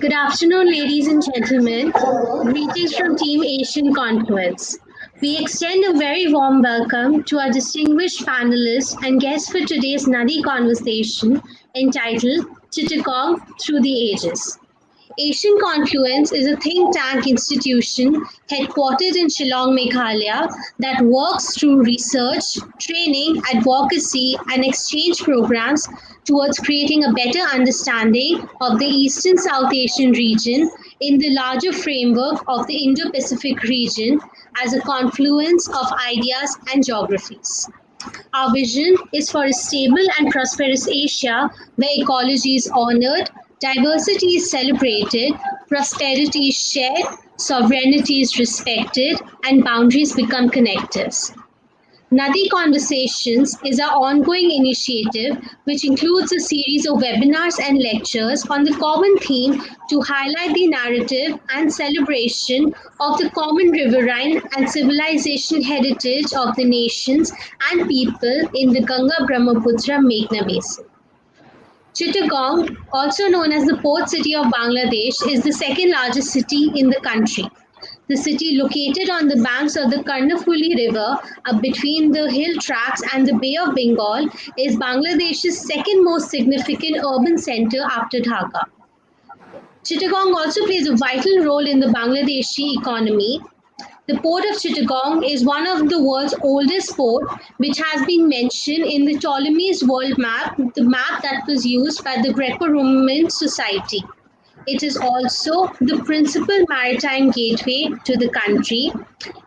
Good afternoon, ladies and gentlemen. Greetings from Team Asian Confluence. We extend a very warm welcome to our distinguished panelists and guests for today's NADI conversation entitled Chittagong Through the Ages. Asian Confluence is a think tank institution headquartered in Shillong, Meghalaya that works through research, training, advocacy, and exchange programs towards creating a better understanding of the Eastern South Asian region in the larger framework of the Indo-Pacific region as a confluence of ideas and geographies. Our vision is for a stable and prosperous Asia where ecology is honored, diversity is celebrated, prosperity is shared, sovereignty is respected, and boundaries become connectors. NADI Conversations is our ongoing initiative, which includes a series of webinars and lectures on the common theme to highlight the narrative and celebration of the common riverine and civilization heritage of the nations and people in the Ganga Brahmaputra Meghna Basin. Chittagong, also known as the port city of Bangladesh, is the second largest city in the country. The city, located on the banks of the Karnafuli River, between the hill tracts and the Bay of Bengal, is Bangladesh's second most significant urban center after Dhaka. Chittagong also plays a vital role in the Bangladeshi economy. The Port of Chittagong is one of the world's oldest ports, which has been mentioned in the Ptolemy's world map, the map that was used by the Greco-Roman Society. It is also the principal maritime gateway to the country.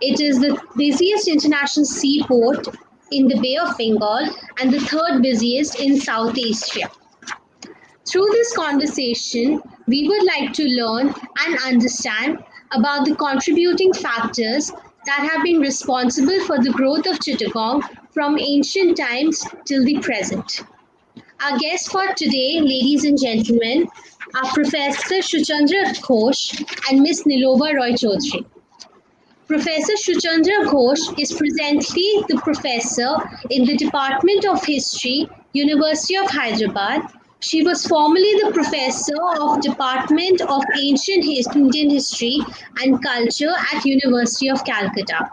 It is the busiest international seaport in the Bay of Bengal and the third busiest in South Asia. Through this conversation, we would like to learn and understand about the contributing factors that have been responsible for the growth of Chittagong from ancient times till the present. Our guests for today, ladies and gentlemen, are Professor Shuchandra Ghosh and Ms. Nilova Roy Chaudhary. Professor Shuchandra Ghosh is presently the professor in the Department of History, University of Hyderabad. She was formerly the professor of Department of Ancient Indian History and Culture at University of Calcutta.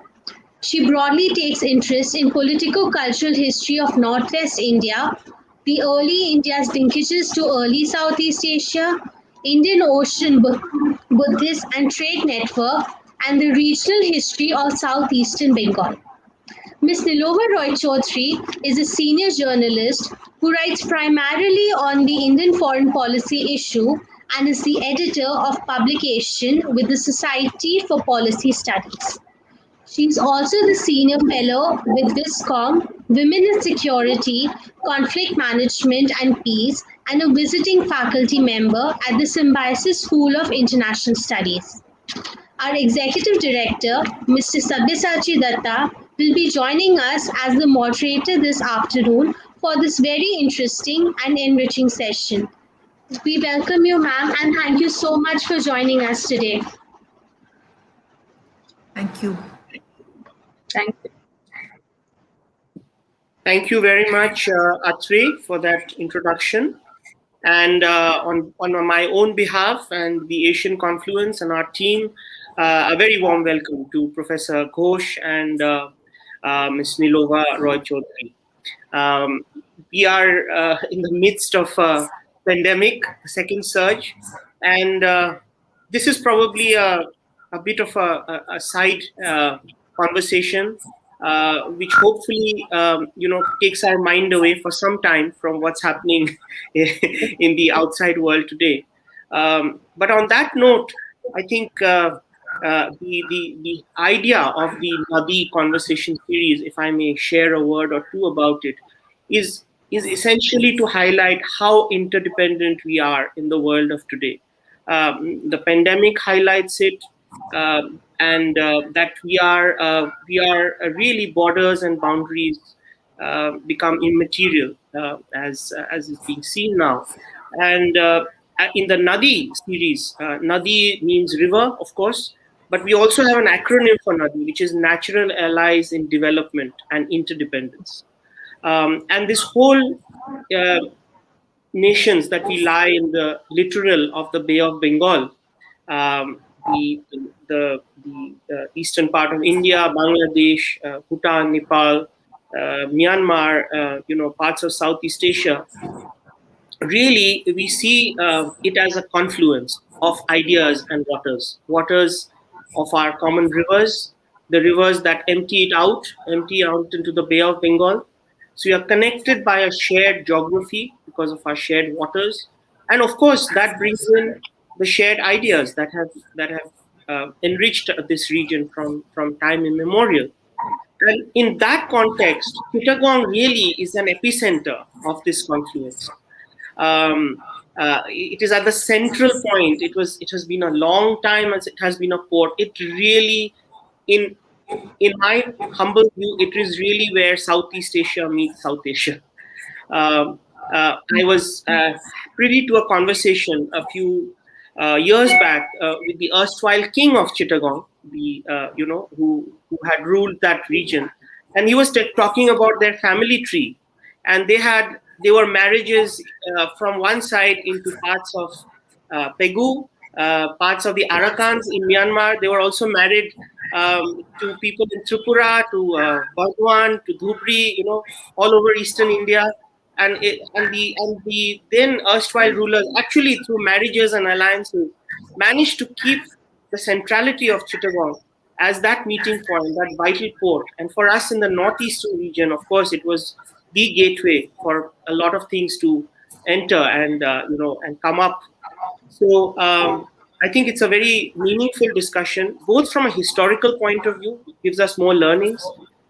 She broadly takes interest in politico-cultural history of Northwest India, the early India's linkages to early Southeast Asia, Indian Ocean Buddhist and trade network, and the regional history of southeastern Bengal. Ms. Nilova Roy Chaudhary is a senior journalist who writes primarily on the Indian foreign policy issue and is the editor of publication with the Society for Policy Studies. She is also the senior fellow with WISCOM, Women in Security, Conflict Management and Peace, and a visiting faculty member at the Symbiosis School of International Studies. Our Executive Director, Mr. Sabyasachi Datta, will be joining us as the moderator this afternoon for this very interesting and enriching session. We welcome you, ma'am, and thank you so much for joining us today. Thank you. Thank you. Thank you very much, Atri, for that introduction. And on my own behalf and the Asian Confluence and our team, a very warm welcome to Professor Ghosh and Ms. Nilova Roy Chaudhary. We are in the midst of a pandemic, a second surge, and this is probably a bit of a side conversation, which hopefully takes our mind away for some time from what's happening in the outside world today. But on that note, I think the idea of the NADI conversation series, if I may share a word or two about it, is essentially to highlight how interdependent we are in the world of today. The pandemic highlights it, and that we are really borders and boundaries become immaterial, as is being seen now. And in the NADI series, NADI means river, of course, but we also have an acronym for NADI, which is Natural Allies in Development and Interdependence. And this whole nations that we lie in the littoral of the Bay of Bengal, the eastern part of India, Bangladesh, Bhutan, Nepal, Myanmar, parts of Southeast Asia. Really, we see it as a confluence of ideas and waters of our common rivers, the rivers that empty out into the Bay of Bengal. So we are connected by a shared geography because of our shared waters, and of course that brings in the shared ideas that have enriched this region from time immemorial. And in that context, Chittagong really is an epicenter of this confluence. Um, it is at the central point. It has been a long time as it has been a port. It really, in in my humble view, it is really where Southeast Asia meets South Asia. Um, I was privy to a conversation a few years back with the erstwhile king of Chittagong, who had ruled that region, and he was talking about their family tree, and they were marriages from one side into parts of Pegu, parts of the Arakans in Myanmar. They were also married to people in Tripura, to Burdwan, to Dhubri, all over eastern India, and the then erstwhile rulers actually through marriages and alliances managed to keep the centrality of Chittagong as that meeting point, that vital port. And for us in the northeastern region, of course, it was the gateway for a lot of things to enter and come up. So I think it's a very meaningful discussion, both from a historical point of view, it gives us more learnings.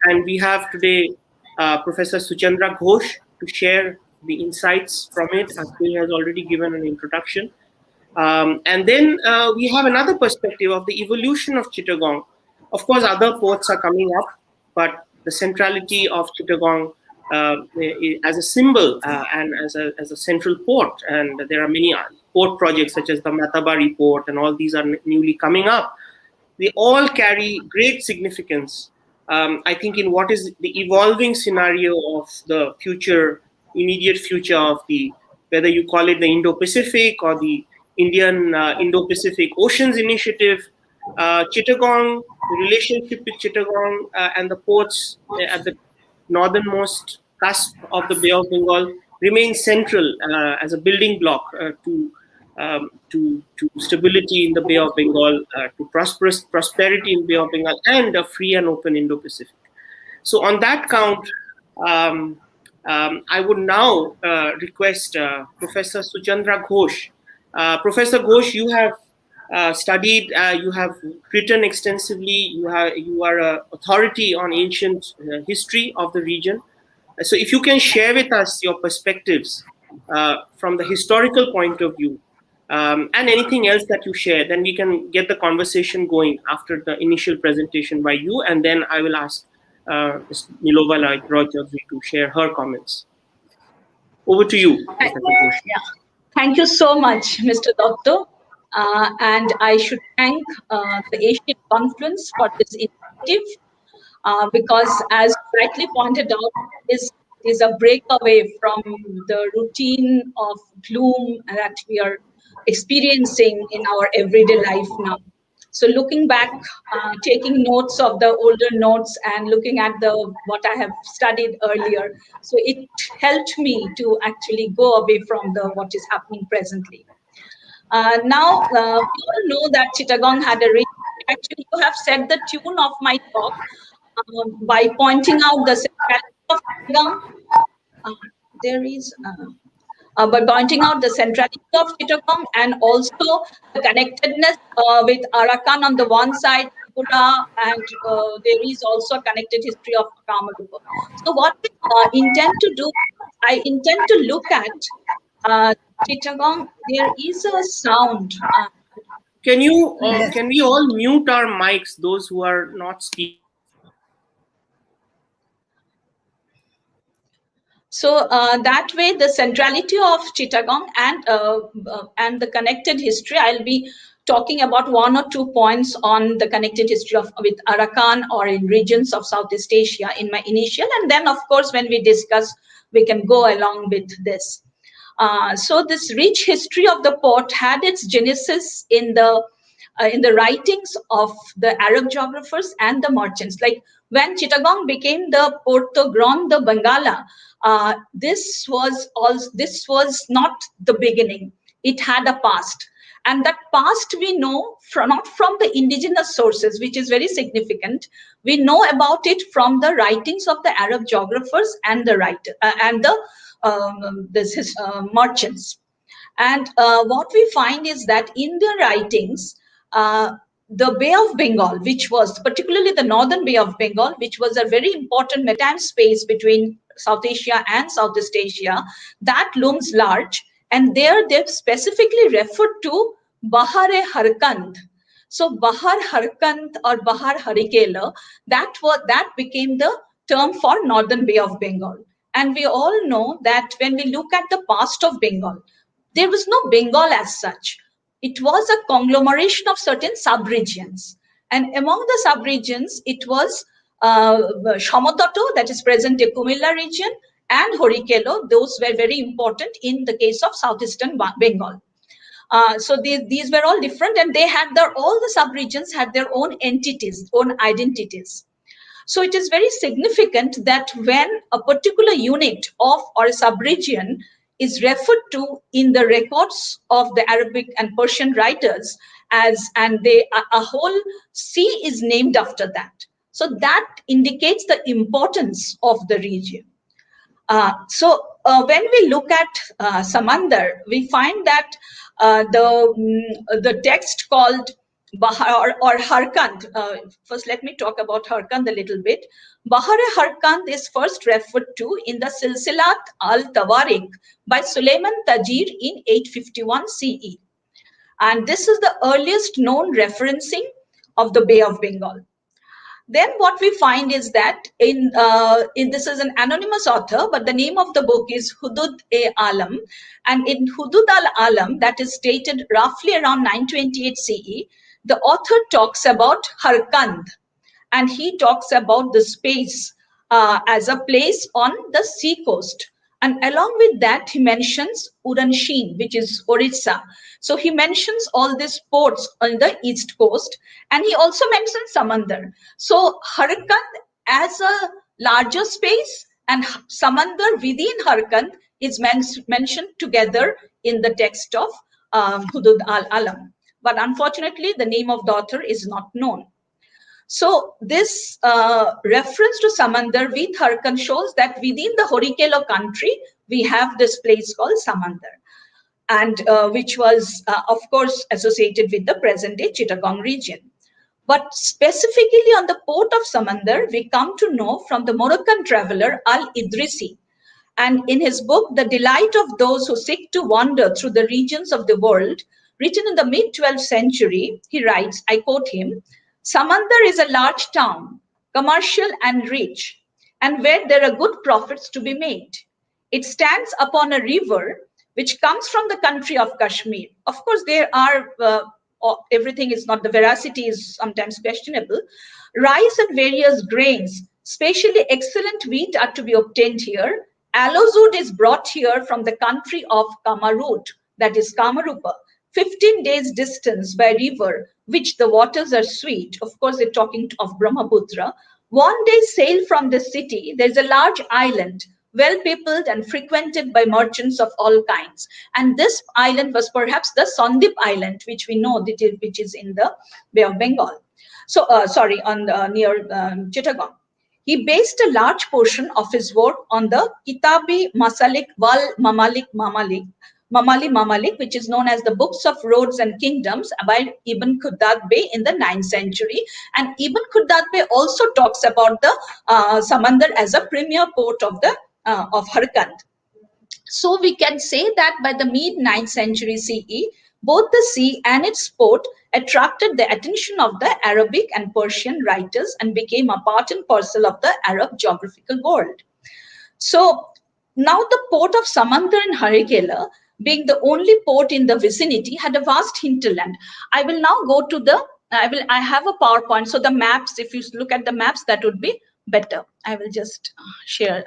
And we have today Professor Suchandra Ghosh to share the insights from it, as he has already given an introduction. And then we have another perspective of the evolution of Chittagong. Of course, other ports are coming up, but the centrality of Chittagong as a symbol and as a central port. And there are many port projects such as the Matabari port, and all these are newly coming up. They all carry great significance, I think, in what is the evolving scenario of the immediate future of whether you call it the Indo-Pacific or the Indian Indo-Pacific Oceans Initiative. Chittagong, the relationship with Chittagong and the ports at the northernmost cusp of the Bay of Bengal remains central as a building block to stability in the Bay of Bengal, to prosperity in Bay of Bengal, and a free and open Indo-Pacific. So on that count, I would now request Professor Suchandra Ghosh. Professor Ghosh, you have studied, you have written extensively, you are an authority on ancient history of the region. So if you can share with us your perspectives from the historical point of view, and anything else that you share, then we can get the conversation going after the initial presentation by you, and then I will ask Ms. Nilovala Roy-Chaudhary to share her comments. Over to you, Professor Ghosh. Yeah. Thank you so much, Mr. Doctor. And I should thank the Asian Conference for this initiative, because, as rightly pointed out, this is a breakaway from the routine of gloom that we are experiencing in our everyday life now. So looking back, taking notes of the older notes and looking at what I have studied earlier, so it helped me to actually go away from what is happening presently. Now, we all know that Chittagong had a rich. Actually, you have set the tune of my talk by pointing out the centrality of Chittagong. By pointing out the centrality of Chittagong and also the connectedness with Arakan on the one side, Tripura, and there is also a connected history of Kamarupa. So what I intend to do, I intend to look at Chittagong. There is a sound. Can we all mute our mics, those who are not speaking? So that way, the centrality of Chittagong and the connected history, I'll be talking about one or 2 points on the connected history with Arakan or in regions of Southeast Asia in my initial, and then of course when we discuss, we can go along with this. So this rich history of the port had its genesis in the writings of the Arab geographers and the merchants. Like when Chittagong became the Porto Grande de Bengala, this was not the beginning. It had a past, and that past we know from, not from the indigenous sources, which is very significant. We know about it from the writings of the Arab geographers and the merchants. And what we find is that in their writings, the Bay of Bengal, which was particularly the northern Bay of Bengal, which was a very important maritime space between South Asia and Southeast Asia, that looms large. And there they've specifically referred to Bahar-e-Harkand. So Bahar Harkand or Bahar Harikela, that became the term for northern Bay of Bengal. And we all know that when we look at the past of Bengal, there was no Bengal as such. It was a conglomeration of certain subregions. And among the subregions, it was Shomotato, that is present-day Kumilla region, and Horikelo. Those were very important in the case of southeastern Bengal. So these were all different, and they had all the subregions had their own entities, own identities. So it is very significant that when a particular unit of or a subregion is referred to in the records of the Arabic and Persian writers a whole sea is named after that. So that indicates the importance of the region. When we look at Samandar, we find that the text called Bahar or Harkand. First, let me talk about Harkand a little bit. Bahar-e-Harkand is first referred to in the Silsilat al-Tawarik by Suleiman Tajir in 851 CE. And this is the earliest known referencing of the Bay of Bengal. Then what we find is that this is an anonymous author, but the name of the book is Hudud-e-Alam. And in Hudud al-Alam, that is dated roughly around 928 CE, the author talks about Harkand, and he talks about the space as a place on the sea coast. And along with that, he mentions Uranshin, which is Orissa. So he mentions all these ports on the east coast, and he also mentions Samandar. So Harkand as a larger space and Samandar within Harkand is mentioned together in the text of Hudud al-Alam. But unfortunately, the name of the author is not known. So this reference to Samandar with Harkand shows that within the Horikelo country, we have this place called Samandar, and which was, of course, associated with the present-day Chittagong region. But specifically on the port of Samandar, we come to know from the Moroccan traveler Al-Idrisi. And in his book, The Delight of Those Who Seek to Wander Through the Regions of the World, written in the mid-12th century, he writes, I quote him, Samandar is a large town, commercial and rich, and where there are good profits to be made. It stands upon a river which comes from the country of Kashmir. Of course, there are, everything is not, the veracity is sometimes questionable. Rice and various grains, especially excellent wheat, are to be obtained here. Aloe is brought here from the country of Kamarut, that is Kamarupa, 15 days distance by river, which the waters are sweet. Of course, they're talking of Brahmaputra. One day sail from the city, there's a large island, well peopled and frequented by merchants of all kinds. And this island was perhaps the Sondip Island, which we know which is in the Bay of Bengal. So, near Chittagong. He based a large portion of his work on the Kitabi Masalik wal Mamalik, which is known as the Books of Roads and Kingdoms by Ibn Khuddad Bey in the 9th century. And Ibn Khuddad Bey also talks about the Samandar as a premier port of Harkand. So we can say that by the mid-9th century CE, both the sea and its port attracted the attention of the Arabic and Persian writers and became a part and parcel of the Arab geographical world. So now the port of Samandar and Harikela, being the only port in the vicinity, had a vast hinterland. I will now go to I have a PowerPoint. So the maps, if you look at the maps, that would be better. I will just share.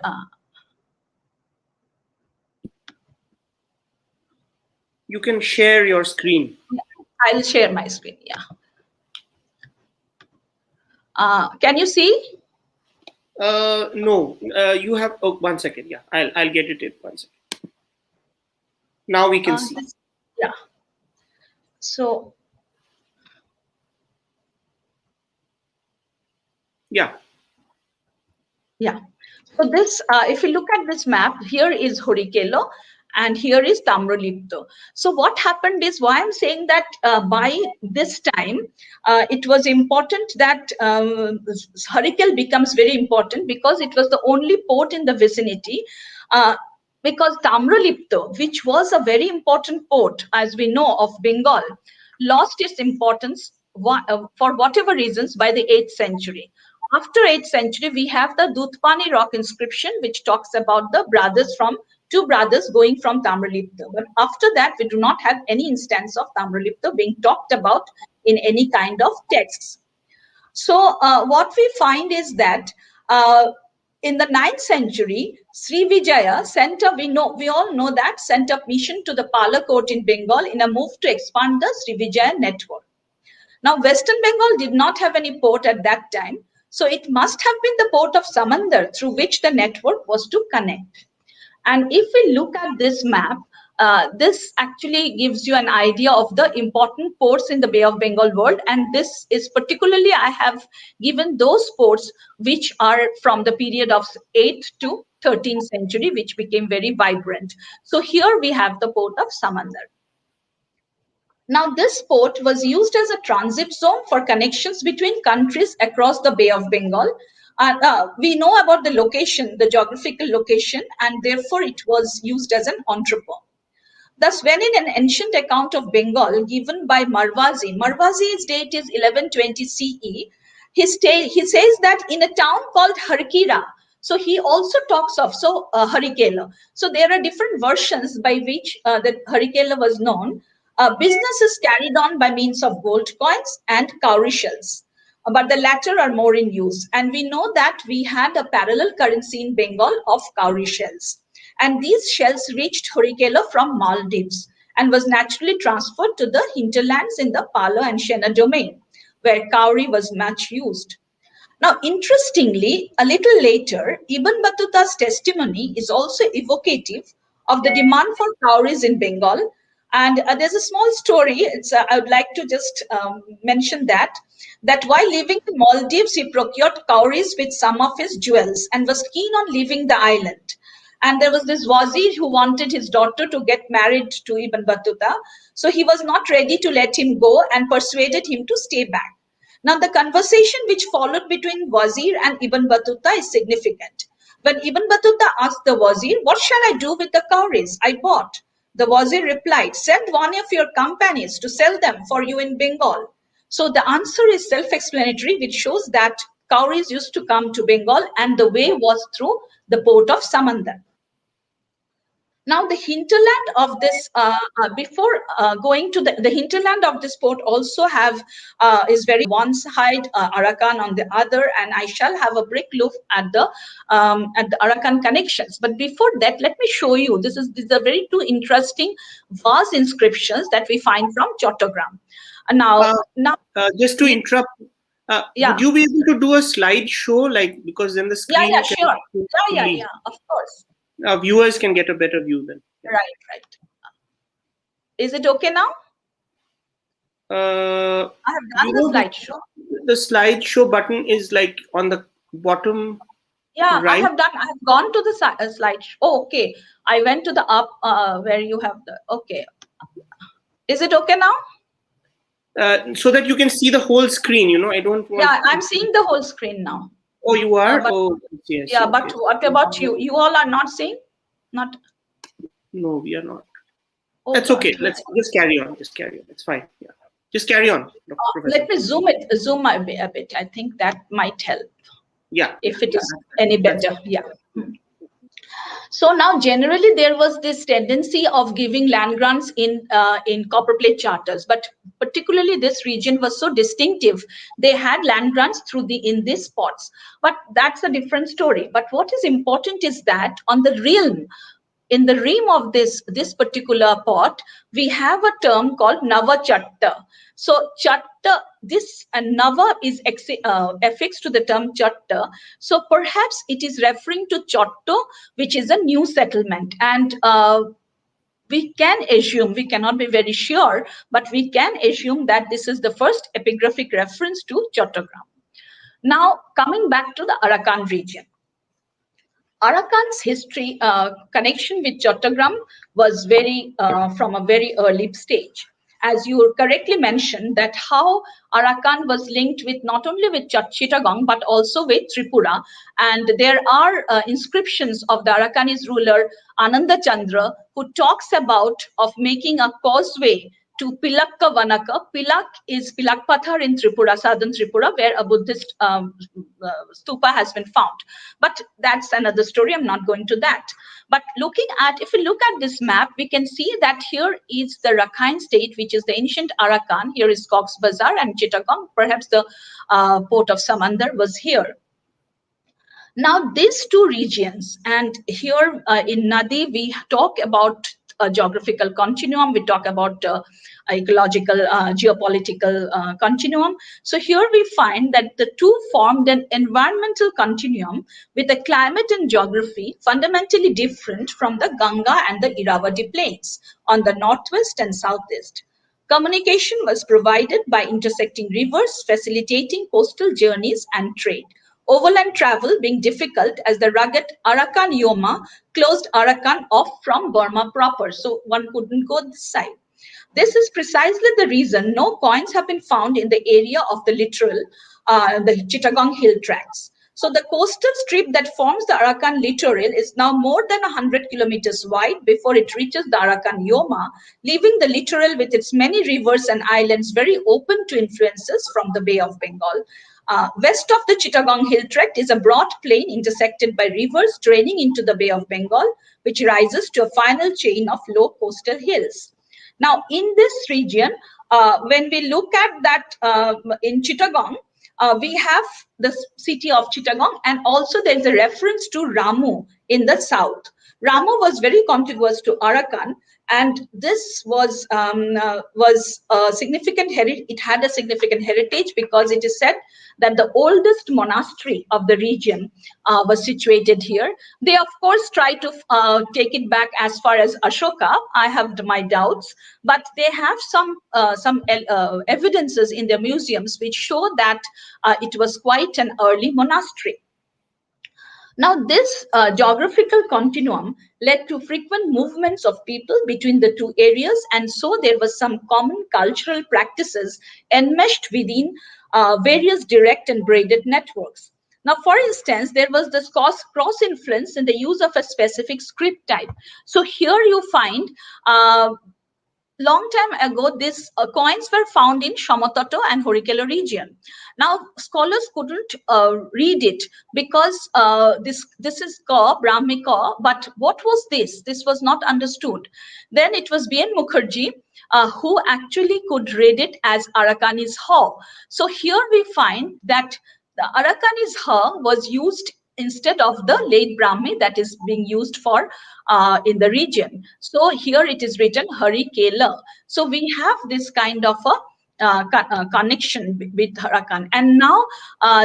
You can share your screen. I'll share my screen. Yeah. Can you see? No, you have. Oh, 1 second. Yeah, I'll get it in 1 second. Now we can see. Yeah. So Yeah. yeah. So this, if you look at this map, here is Horikelo and here is Tamralipto. So what happened is, why I'm saying that by this time, it was important that Horikel becomes very important because it was the only port in the vicinity. Because Tamralipto, which was a very important port, as we know, of Bengal, lost its importance for whatever reasons by the 8th century. After 8th century, we have the Dutpani rock inscription, which talks about the two brothers going from Tamralipto. But after that, we do not have any instance of Tamralipto being talked about in any kind of texts. So what we find is that in the 9th century, Sri Vijaya we all know that, sent a mission to the Pala court in Bengal in a move to expand the Sri Vijaya network. Now, Western Bengal did not have any port at that time, so it must have been the port of Samandar through which the network was to connect. And if we look at this map, this actually gives you an idea of the important ports in the Bay of Bengal world. And this is particularly, I have given those ports which are from the period of 8th to 13th century, which became very vibrant. So here we have the port of Samandar. Now, this port was used as a transit zone for connections between countries across the Bay of Bengal. We know about the location, the geographical location, and therefore it was used as an entrepot. Thus, when in an ancient account of Bengal given by Marwazi's date is 1120 CE, he says that in a town called Harkira, so he also talks of Harikela. So there are different versions by which that Harikela was known. Business is carried on by means of gold coins and cowrie shells, but the latter are more in use. And we know that we had a parallel currency in Bengal of cowrie shells. And these shells reached Horikela from Maldives and was naturally transferred to the hinterlands in the Pala and Shena domain, where cowrie was much used. Now, interestingly, a little later, Ibn Battuta's testimony is also evocative of the demand for cowries in Bengal. And there's a small story. I would like to just mention that while living in Maldives, he procured cowries with some of his jewels and was keen on leaving the island. And there was this wazir who wanted his daughter to get married to Ibn Battuta. So he was not ready to let him go and persuaded him to stay back. Now, the conversation which followed between Wazir and Ibn Battuta is significant. When Ibn Battuta asked the Wazir, "What shall I do with the cowries I bought?" The Wazir replied, "Send one of your companions to sell them for you in Bengal." So the answer is self-explanatory, which shows that cowries used to come to Bengal and the way was through the port of Samandar. Now, the hinterland of this, before going to the hinterland of this port also is very one side, Arakan on the other, and I shall have a brief look at the Arakan connections. But before that, let me show you, these are very two interesting vase inscriptions that we find from Chittagong. Now, just to interrupt, would you be able to do a slideshow, because then the screen? Yeah, sure. Yeah, of course. Our viewers can get a better view then. Right. Is it okay now? I have done the slideshow. The slideshow button is on the bottom. Yeah, right. I have gone to the slideshow. Oh, okay. I went to the up where you have the, okay. Is it okay now? So that you can see the whole screen, I don't want. Yeah, I'm seeing the whole screen now. Oh, you are? Yes. Yeah, but what about you? You all are not seeing? Not? No, we are not. Oh, that's okay. Let's just carry on. It's fine. Yeah. Just carry on. Let me zoom a bit. I think that might help. Yeah. If it is any better. Yeah. So now generally there was this tendency of giving land grants in copperplate charters, but particularly this region was so distinctive. They had land grants in these spots, but that's a different story. But what is important is that on the realm, in the rim of this particular pot, we have a term called Nava Chatta. So Chatta, this Nava is affixed to the term Chatta. So perhaps it is referring to Chotto, which is a new settlement. And we can assume, we cannot be very sure, but we can assume that this is the first epigraphic reference to Chattogram. Now, coming back to the Arakan region. Arakan's history connection with Chattogram was from a very early stage. As you correctly mentioned, that how Arakan was linked with not only with Chittagong but also with Tripura, and there are inscriptions of the Arakanese ruler Ananda Chandra who talks about of making a causeway to Pilakka Vanaka. Pilak is Pilak Pathar in Tripura, southern Tripura, where a Buddhist stupa has been found. But that's another story. I'm not going to that. But if we look at this map, we can see that here is the Rakhine state, which is the ancient Arakan. Here is Cox's Bazar and Chittagong. Perhaps the port of Samandar was here. Now, these two regions, and here in NADI, we talk about a geographical continuum, we talk about ecological, geopolitical continuum. So here we find that the two formed an environmental continuum with a climate and geography fundamentally different from the Ganga and the Irrawaddy plains on the northwest and southeast. Communication was provided by intersecting rivers, facilitating coastal journeys and trade. Overland travel being difficult as the rugged Arakan Yoma closed Arakan off from Burma proper, so one couldn't go this side. This is precisely the reason no coins have been found in the area of the littoral, the Chittagong hill tracts. So the coastal strip that forms the Arakan littoral is now more than 100 kilometers wide before it reaches the Arakan Yoma, leaving the littoral with its many rivers and islands very open to influences from the Bay of Bengal. West of the Chittagong hill tract is a broad plain intersected by rivers draining into the Bay of Bengal, which rises to a final chain of low coastal hills. Now, in this region, when we look at that in Chittagong, we have the city of Chittagong, and also there is a reference to Ramu in the south. Ramu was very contiguous to Arakan, and this was a significant heritage. It had a significant heritage because it is said that the oldest monastery of the region was situated here. They, of course, try to take it back as far as Ashoka. I have my doubts, but they have some evidences in their museums which show that it was quite an early monastery. Now, this geographical continuum led to frequent movements of people between the two areas, and so there was some common cultural practices enmeshed within various direct and braided networks. Now, for instance, there was this cross-influence in the use of a specific script type. So here you find long time ago, these coins were found in Shomototo and Horikelo region. Now, scholars couldn't read it because this is Ka, Brahmi Ka, but what was this? This was not understood. Then it was B.N. Mukherjee who actually could read it as Arakanese Ha. So here we find that the Arakanese Ha was used instead of the late Brahmi that is being used for in the region. So here it is written Hari Kela. So we have this kind of a connection with Arakan. And now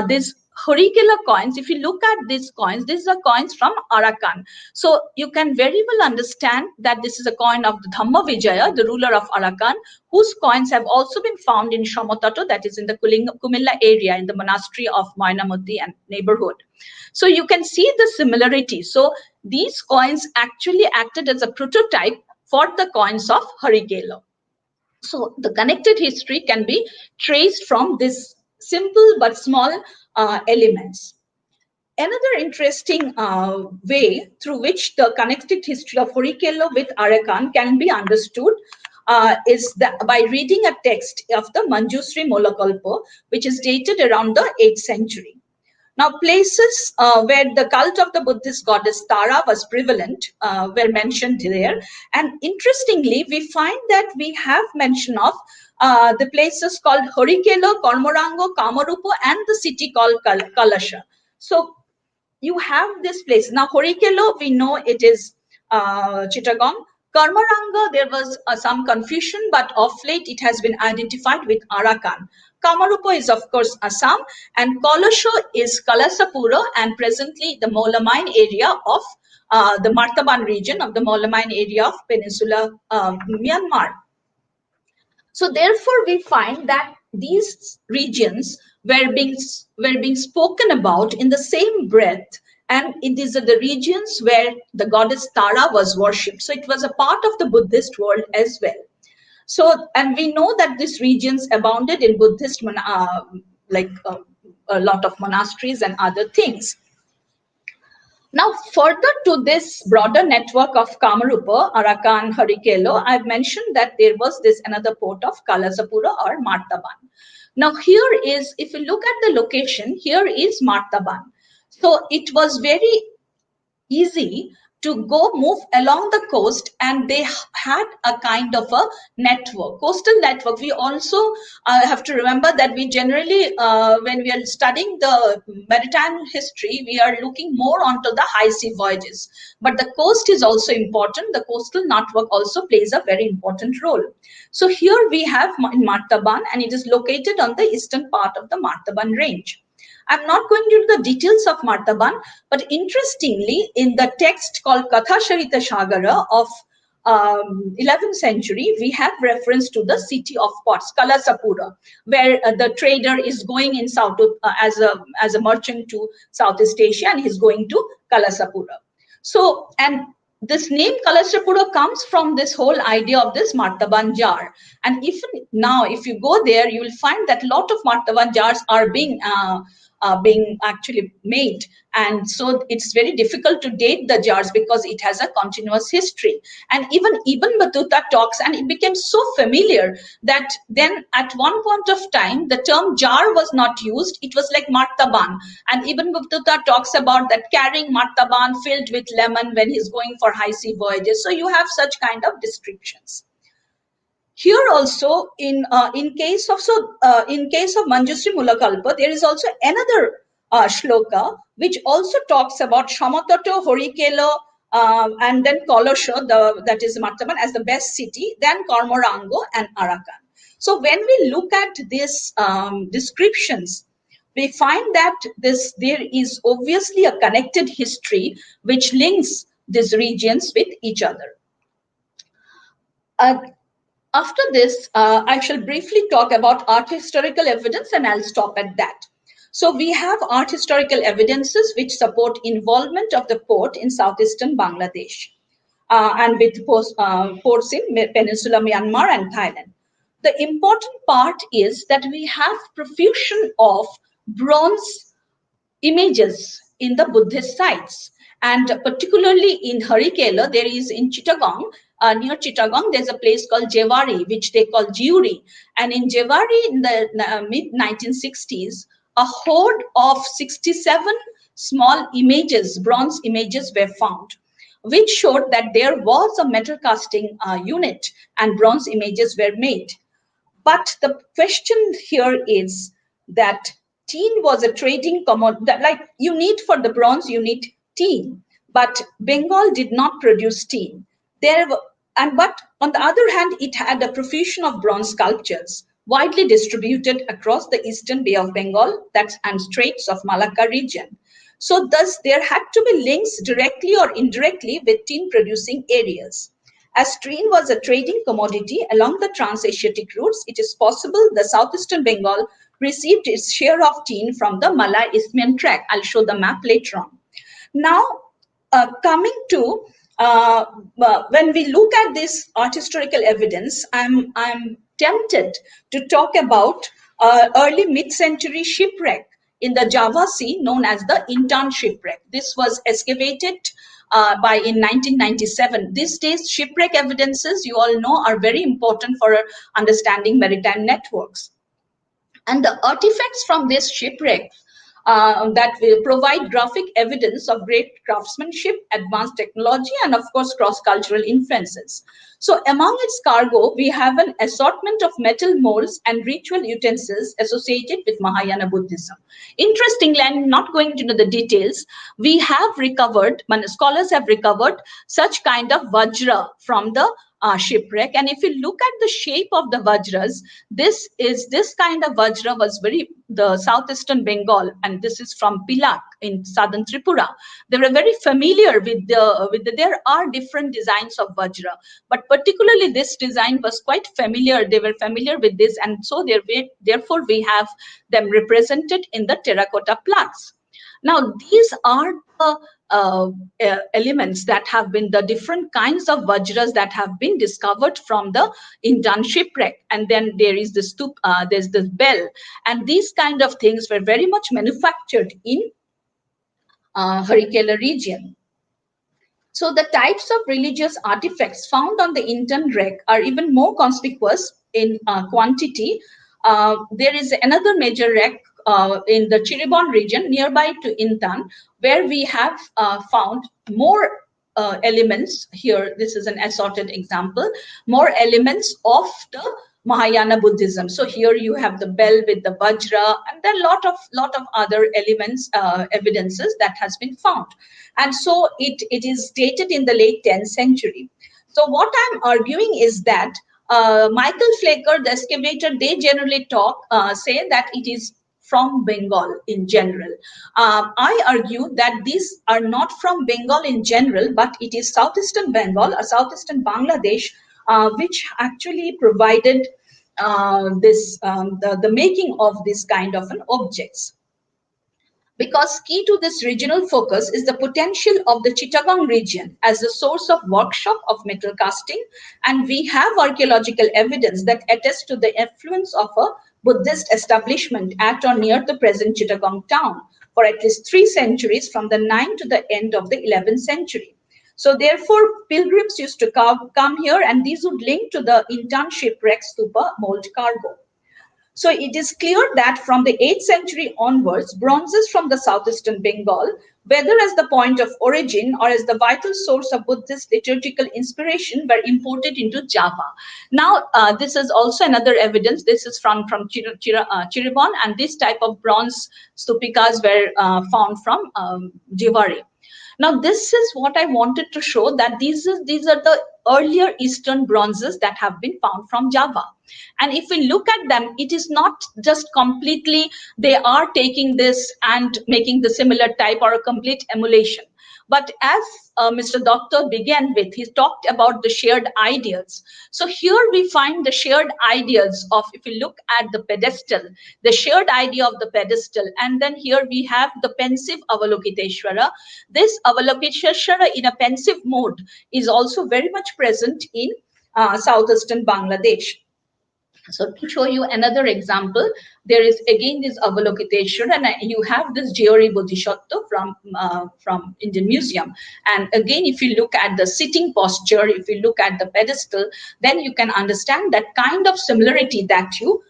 this Horikela coins, if you look at these are coins from Arakan. So you can very well understand that this is a coin of the Dhamma Vijaya, the ruler of Arakan, whose coins have also been found in Shomototo, that is in the Kumilla area, in the monastery of Moinamoti and neighborhood. So you can see the similarity. So these coins actually acted as a prototype for the coins of Harikela. So the connected history can be traced from this simple but small elements. Another interesting way through which the connected history of Horikelo with Arakan can be understood is by reading a text of the Manjusri Molakalpa, which is dated around the 8th century. Now, places where the cult of the Buddhist goddess Tara was prevalent were mentioned there. And interestingly, we find that we have mention of the places called Horikelo, Kormorango, Kamarupo, and the city called Kalasha. So you have this place. Now, Horikelo, we know it is Chittagong. Karmaranga, there was some confusion, but of late it has been identified with Arakan. Kamarupa is, of course, Assam, and Kolosho is Kalasapura, and presently the Molamine area of the Martaban region of the Molamine area of Peninsula Myanmar. So therefore, we find that these regions were being spoken about in the same breath, and it is the regions where the goddess Tara was worshipped. So it was a part of the Buddhist world as well. So, and we know that these regions abounded in Buddhist, a lot of monasteries and other things. Now, further to this broader network of Kamarupa, Arakan, Harikelo, I've mentioned that there was this another port of Kalasapura or Martaban. Now, here is, if you look at the location, here is Martaban. So it was very easy to move along the coast, and they had a kind of a coastal network. We also have to remember that we generally, when we are studying the maritime history, we are looking more onto the high sea voyages. But the coast is also important. The coastal network also plays a very important role. So here we have in Martaban, and it is located on the eastern part of the Martaban range. I'm not going into the details of Martaban, but interestingly, in the text called Katha Sharita Shagara of 11th century, we have reference to the city of ports, Kalasapura, where the trader is going in south as a merchant to Southeast Asia, and he's going to Kalasapura. So, and this name Kalasapura comes from this whole idea of this Martaban jar. And even now, if you go there, you will find that a lot of Martaban jars are being actually made, and so it's very difficult to date the jars because it has a continuous history. And even Ibn Battuta talks, and it became so familiar that then at one point of time the term jar was not used, it was like martaban, and Ibn Battuta talks about that carrying martaban filled with lemon when he's going for high sea voyages. So you have such kind of descriptions. Here also, in case of Manjusri Mulakalpa, there is also another shloka which also talks about Shamatato, Horikelo, and then Kolosho, that is Martaban, as the best city, then Kormorango and Arakan. So when we look at these descriptions, we find that there is obviously a connected history which links these regions with each other. After this, I shall briefly talk about art historical evidence, and I'll stop at that. So we have art historical evidences which support involvement of the port in southeastern Bangladesh and with ports in Peninsula Myanmar and Thailand. The important part is that we have profusion of bronze images in the Buddhist sites. And particularly in Harikela, there is in Chittagong, near Chittagong, there's a place called Jewari, which they call Jiuri. And in Jewari, in the mid-1960s, a hoard of 67 small images, bronze images, were found, which showed that there was a metal casting unit and bronze images were made. But the question here is that tin was a trading commodity. Like you need for the bronze, you need tin, but Bengal did not produce tin. But on the other hand, it had a profusion of bronze sculptures widely distributed across the eastern Bay of Bengal and Straits of Malacca region. So thus there had to be links directly or indirectly with tin producing areas. As tin was a trading commodity along the Trans-Asiatic routes, it is possible the southeastern Bengal received its share of tin from the Malay-Isthmian tract. I'll show the map later on. Now, coming to when we look at this art historical evidence, I'm tempted to talk about early mid-century shipwreck in the Java Sea known as the Intan shipwreck. This was excavated in 1997. These days, shipwreck evidences, you all know, are very important for understanding maritime networks. And the artifacts from this shipwreck that will provide graphic evidence of great craftsmanship, advanced technology, and of course cross-cultural influences. So among its cargo, we have an assortment of metal molds and ritual utensils associated with Mahayana Buddhism. Interestingly, I'm not going into the details, we have recovered, scholars have recovered such kind of vajra from the shipwreck. And if you look at the shape of the vajras, this kind of vajra was the southeastern Bengal, and this is from Pilak in southern Tripura. They were very familiar with there are different designs of vajra, but particularly this design was quite familiar. They were familiar with this, and so therefore we have them represented in the terracotta plaques. Now, these are the elements that have been the different kinds of vajras that have been discovered from the Indian shipwreck. And then there is the stup, there's this bell, and these kind of things were very much manufactured in Harikela region. So the types of religious artifacts found on the Indian wreck are even more conspicuous in quantity. There is another major wreck in the Chiribon region nearby to Intan, where we have found more elements. Here, this is an assorted example, more elements of the Mahayana Buddhism. So here you have the bell with the vajra, and then lot of other elements, evidences that has been found. And so it is dated in the late 10th century. So what I'm arguing is that Michael Flaker, the excavator, they generally say that it is from Bengal in general. I argue that these are not from Bengal in general, but it is southeastern Bengal or southeastern Bangladesh, which actually provided the making of this kind of an objects. Because key to this regional focus is the potential of the Chittagong region as a source of workshop of metal casting, and we have archaeological evidence that attests to the influence of a Buddhist establishment at or near the present Chittagong town for at least 3 centuries, from the 9th to the end of the 11th century. So therefore, pilgrims used to come here, and these would link to the Intan shipwreck stupa mold cargo. So it is clear that from the 8th century onwards, bronzes from the southeastern Bengal, whether as the point of origin or as the vital source of Buddhist liturgical inspiration, were imported into Java. Now, this is also another evidence. This is from Chiribon, and this type of bronze stupikas were found from Jivari. Now, this is what I wanted to show, that these are the earlier Eastern bronzes that have been found from Java. And if we look at them, it is not just completely, they are taking this and making the similar type or a complete emulation. But as Mr. Doctor began with, he talked about the shared ideas. So here we find the shared ideas of, if you look at the pedestal, the shared idea of the pedestal, and then here we have the pensive Avalokiteshvara. This Avalokiteshvara in a pensive mode is also very much present in southeastern Bangladesh. So to show you another example, there is again this Avalokiteshvara, and you have this Jayori Bodhisattva from Indian Museum. And again, if you look at the sitting posture, if you look at the pedestal, then you can understand that kind of similarity that you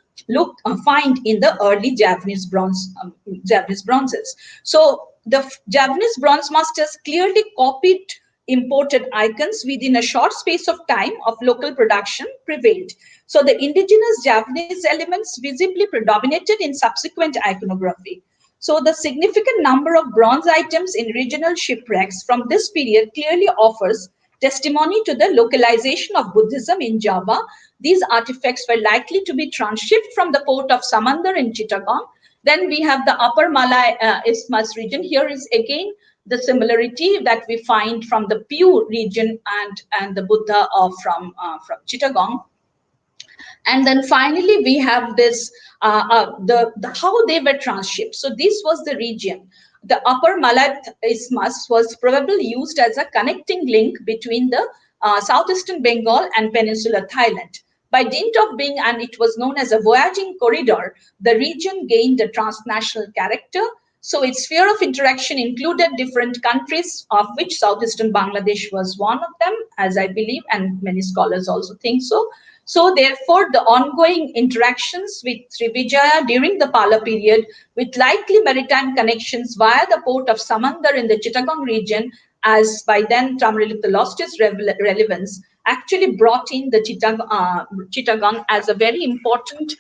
find in the early Javanese bronzes. So the Javanese bronze masters clearly copied imported icons within a short space of time of local production prevailed. So the indigenous Javanese elements visibly predominated in subsequent iconography. So the significant number of bronze items in regional shipwrecks from this period clearly offers testimony to the localization of Buddhism in Java. These artifacts were likely to be transshipped from the port of Samandar in Chittagong. Then we have the Upper Malay Isthmus region. Here is again the similarity that we find from the Pew region and the Buddha from Chittagong. And then finally, we have this, how they were transshipped. So this was the region. The Upper Malay Isthmus was probably used as a connecting link between the southeastern Bengal and Peninsular Thailand. By dint of being, and it was known as a voyaging corridor, the region gained a transnational character. So its sphere of interaction included different countries, of which southeastern Bangladesh was one of them, as I believe, and many scholars also think so. So therefore, the ongoing interactions with Srivijaya during the Pala period, with likely maritime connections via the port of Samandar in the Chittagong region, as by then Tamrilipta lost its relevance, actually brought in the Chittagong as a very important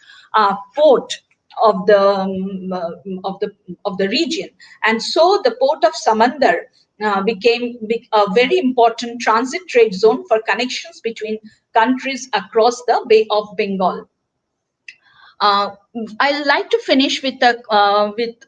port of the of the region, and so the port of Samandar became a very important transit trade zone for connections between countries across the Bay of Bengal. Uh, I like to finish with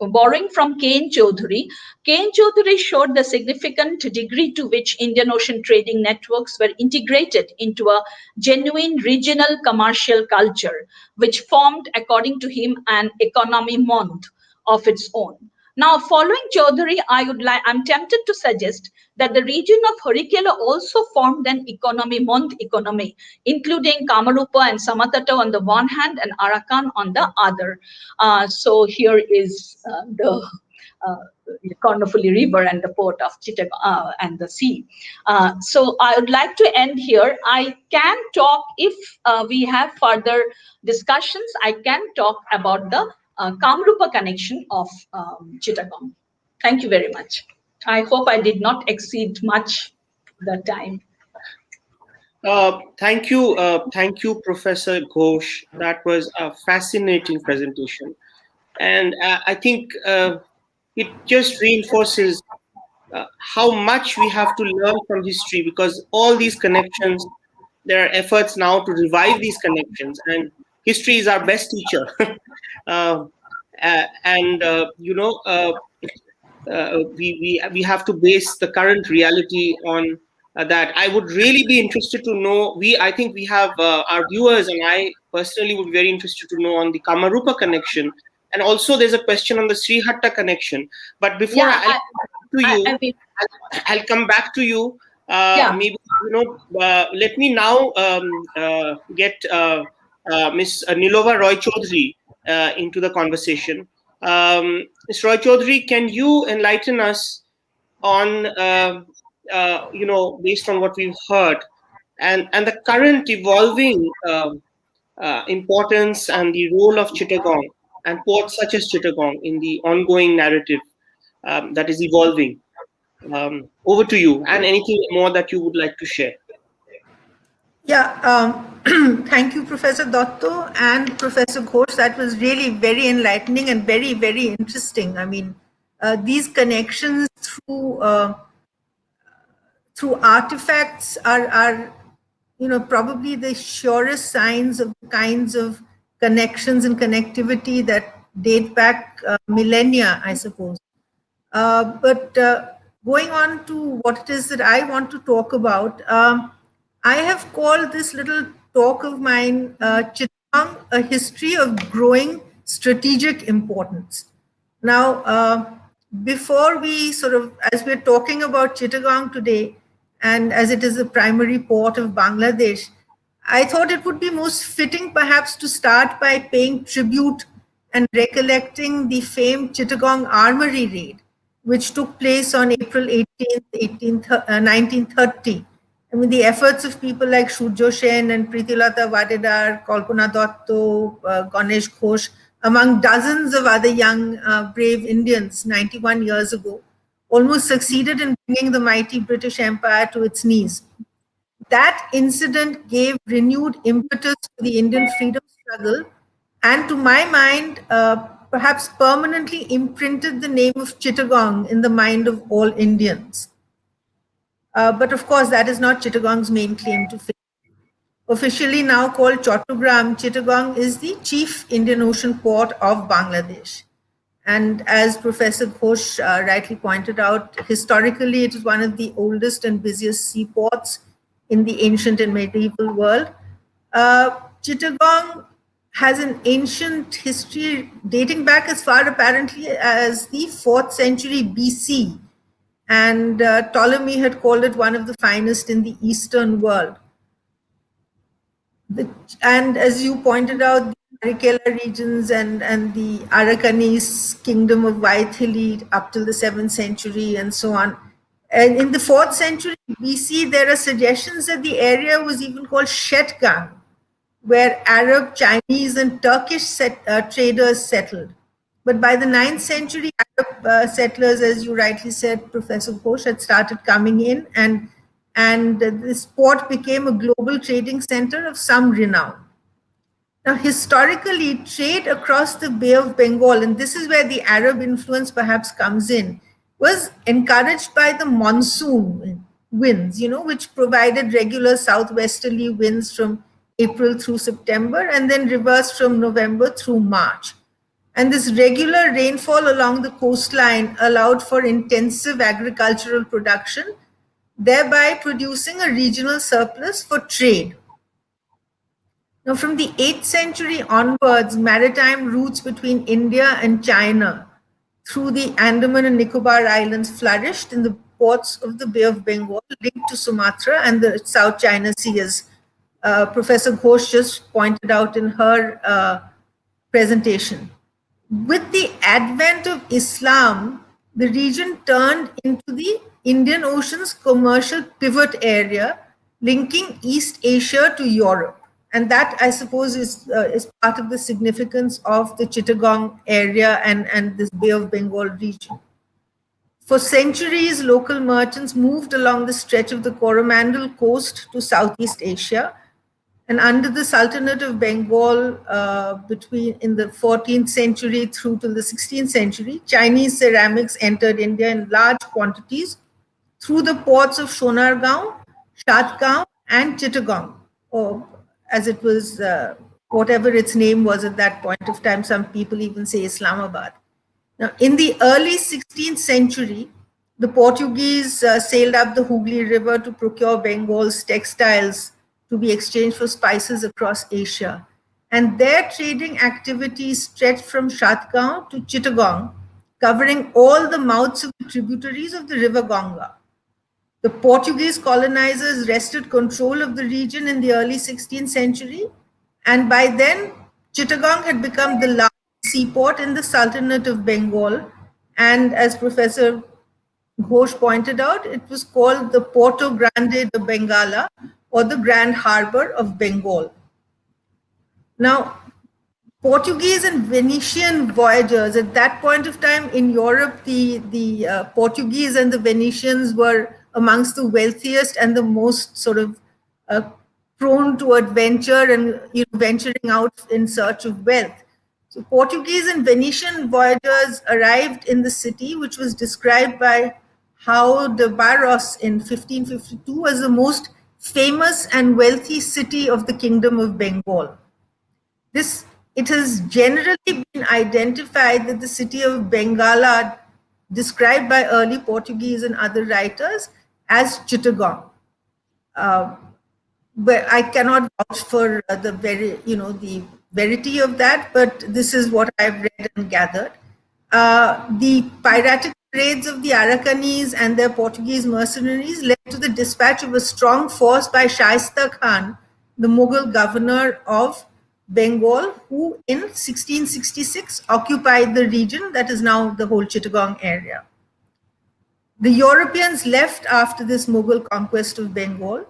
borrowing from K.N. Chaudhary. K.N. Chaudhary showed the significant degree to which Indian Ocean trading networks were integrated into a genuine regional commercial culture, which formed, according to him, an economy monde of its own. Now, following Chaudhary, I'm tempted to suggest that the region of Harikela also formed an economy, monde economy, including Kamarupa and Samatata on the one hand and Arakan on the other. So here is uh, Kornofuli River and the port of Chittagong and the sea. So I would like to end here. I can talk, if we have further discussions, I can talk about the Kamrupa connection of Chittagong. Thank you very much. I hope I did not exceed much the time. Thank you, Professor Ghosh. That was a fascinating presentation, and I think it just reinforces how much we have to learn from history, because all these connections, there are efforts now to revive these connections, and history is our best teacher. uh, and we have to base the current reality on that. I would really be interested to know. I think we have our viewers, and I personally would be very interested to know on the Kamarupa connection, and also there's a question on the Srihatta connection. But before I'll come back to you. Maybe let me now get Miss Nilova Roy Chaudhary into the conversation. Ms. Roy Chaudhary, can you enlighten us on, based on what we've heard, and the current evolving importance and the role of Chittagong and ports such as Chittagong in the ongoing narrative that is evolving? Over to you, and anything more that you would like to share. Yeah, thank you, Professor Dotto and Professor Ghosh. That was really very enlightening and very, very interesting. I mean, these connections through artifacts are probably the surest signs of the kinds of connections and connectivity that date back millennia, I suppose. But going on to what it is that I want to talk about, I have called this little talk of mine, Chittagong, a history of growing strategic importance. Now, before we as we're talking about Chittagong today, and as it is the primary port of Bangladesh, I thought it would be most fitting perhaps to start by paying tribute and recollecting the famed Chittagong Armory raid, which took place on April 18th, 1930. I mean, the efforts of people like Surjo Sen and Pritilata Vadedar, Kalpana Dotto, Ganesh Ghosh, among dozens of other young, brave Indians 91 years ago, almost succeeded in bringing the mighty British Empire to its knees. That incident gave renewed impetus to the Indian freedom struggle, and to my mind, perhaps permanently imprinted the name of Chittagong in the mind of all Indians. But of course, that is not Chittagong's main claim to fame. Officially now called Chattogram, Chittagong is the chief Indian Ocean port of Bangladesh. And as Professor Ghosh rightly pointed out, historically it is one of the oldest and busiest seaports in the ancient and medieval world. Chittagong has an ancient history dating back as far apparently as the 4th century BC. And Ptolemy had called it one of the finest in the Eastern world. And as you pointed out, the Harikela regions and the Arakanese kingdom of Vaithili up till the 7th century and so on. And in the 4th century BC, there are suggestions that the area was even called Shetgang, where Arab, Chinese, and Turkish traders settled. But by the 9th century, Arab settlers, as you rightly said, Professor Ghosh, had started coming in, and this port became a global trading center of some renown. Now, historically, trade across the Bay of Bengal, and this is where the Arab influence perhaps comes in, was encouraged by the monsoon winds, which provided regular southwesterly winds from April through September and then reversed from November through March. And this regular rainfall along the coastline allowed for intensive agricultural production, thereby producing a regional surplus for trade. Now, from the 8th century onwards, maritime routes between India and China through the Andaman and Nicobar Islands flourished in the ports of the Bay of Bengal, linked to Sumatra and the South China Sea, as Professor Ghosh just pointed out in her presentation. With the advent of Islam, the region turned into the Indian Ocean's commercial pivot area, linking East Asia to Europe. And that, I suppose, is part of the significance of the Chittagong area and this Bay of Bengal region. For centuries, local merchants moved along the stretch of the Coromandel coast to Southeast Asia. And under the Sultanate of Bengal, in the 14th century through to the 16th century, Chinese ceramics entered India in large quantities through the ports of Sonargaon, Shatgaon, and Chittagong, or as it was, whatever its name was at that point of time. Some people even say Islamabad. Now, in the early 16th century, the Portuguese sailed up the Hooghly River to procure Bengal's textiles to be exchanged for spices across Asia. And their trading activities stretched from Shatgaon to Chittagong, covering all the mouths of the tributaries of the river Ganga. The Portuguese colonizers wrested control of the region in the early 16th century, and by then, Chittagong had become the largest seaport in the Sultanate of Bengal. And as Professor Ghosh pointed out, it was called the Porto Grande de Bengala, or the Grand Harbor of Bengal. Now, Portuguese and Venetian voyagers at that point of time in Europe, the Portuguese and the Venetians were amongst the wealthiest and the most sort of prone to adventure and venturing out in search of wealth. So Portuguese and Venetian voyagers arrived in the city, which was described by João de Barros in 1552 as the most famous and wealthy city of the Kingdom of Bengal. It has generally been identified that the city of Bengala, described by early Portuguese and other writers as Chittagong. But I cannot vouch for the verity of that, but this is what I've read and gathered. The piratic raids of the Arakanese and their Portuguese mercenaries led to the dispatch of a strong force by Shaista Khan, the Mughal governor of Bengal, who in 1666 occupied the region that is now the whole Chittagong area. The Europeans left after this Mughal conquest of Bengal,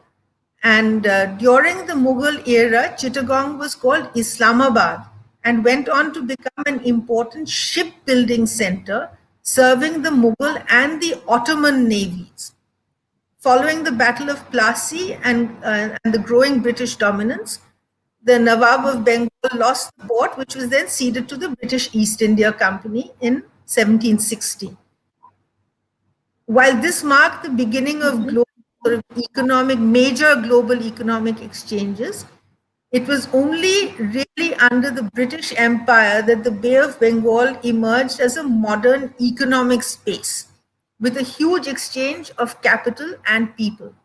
and during the Mughal era, Chittagong was called Islamabad and went on to become an important shipbuilding center serving the Mughal and the Ottoman navies. Following the Battle of Plassey and the growing British dominance, the Nawab of Bengal lost the port, which was then ceded to the British East India Company in 1760. While this marked the beginning of major global economic exchanges, it was only really under the British Empire that the Bay of Bengal emerged as a modern economic space with a huge exchange of capital and people.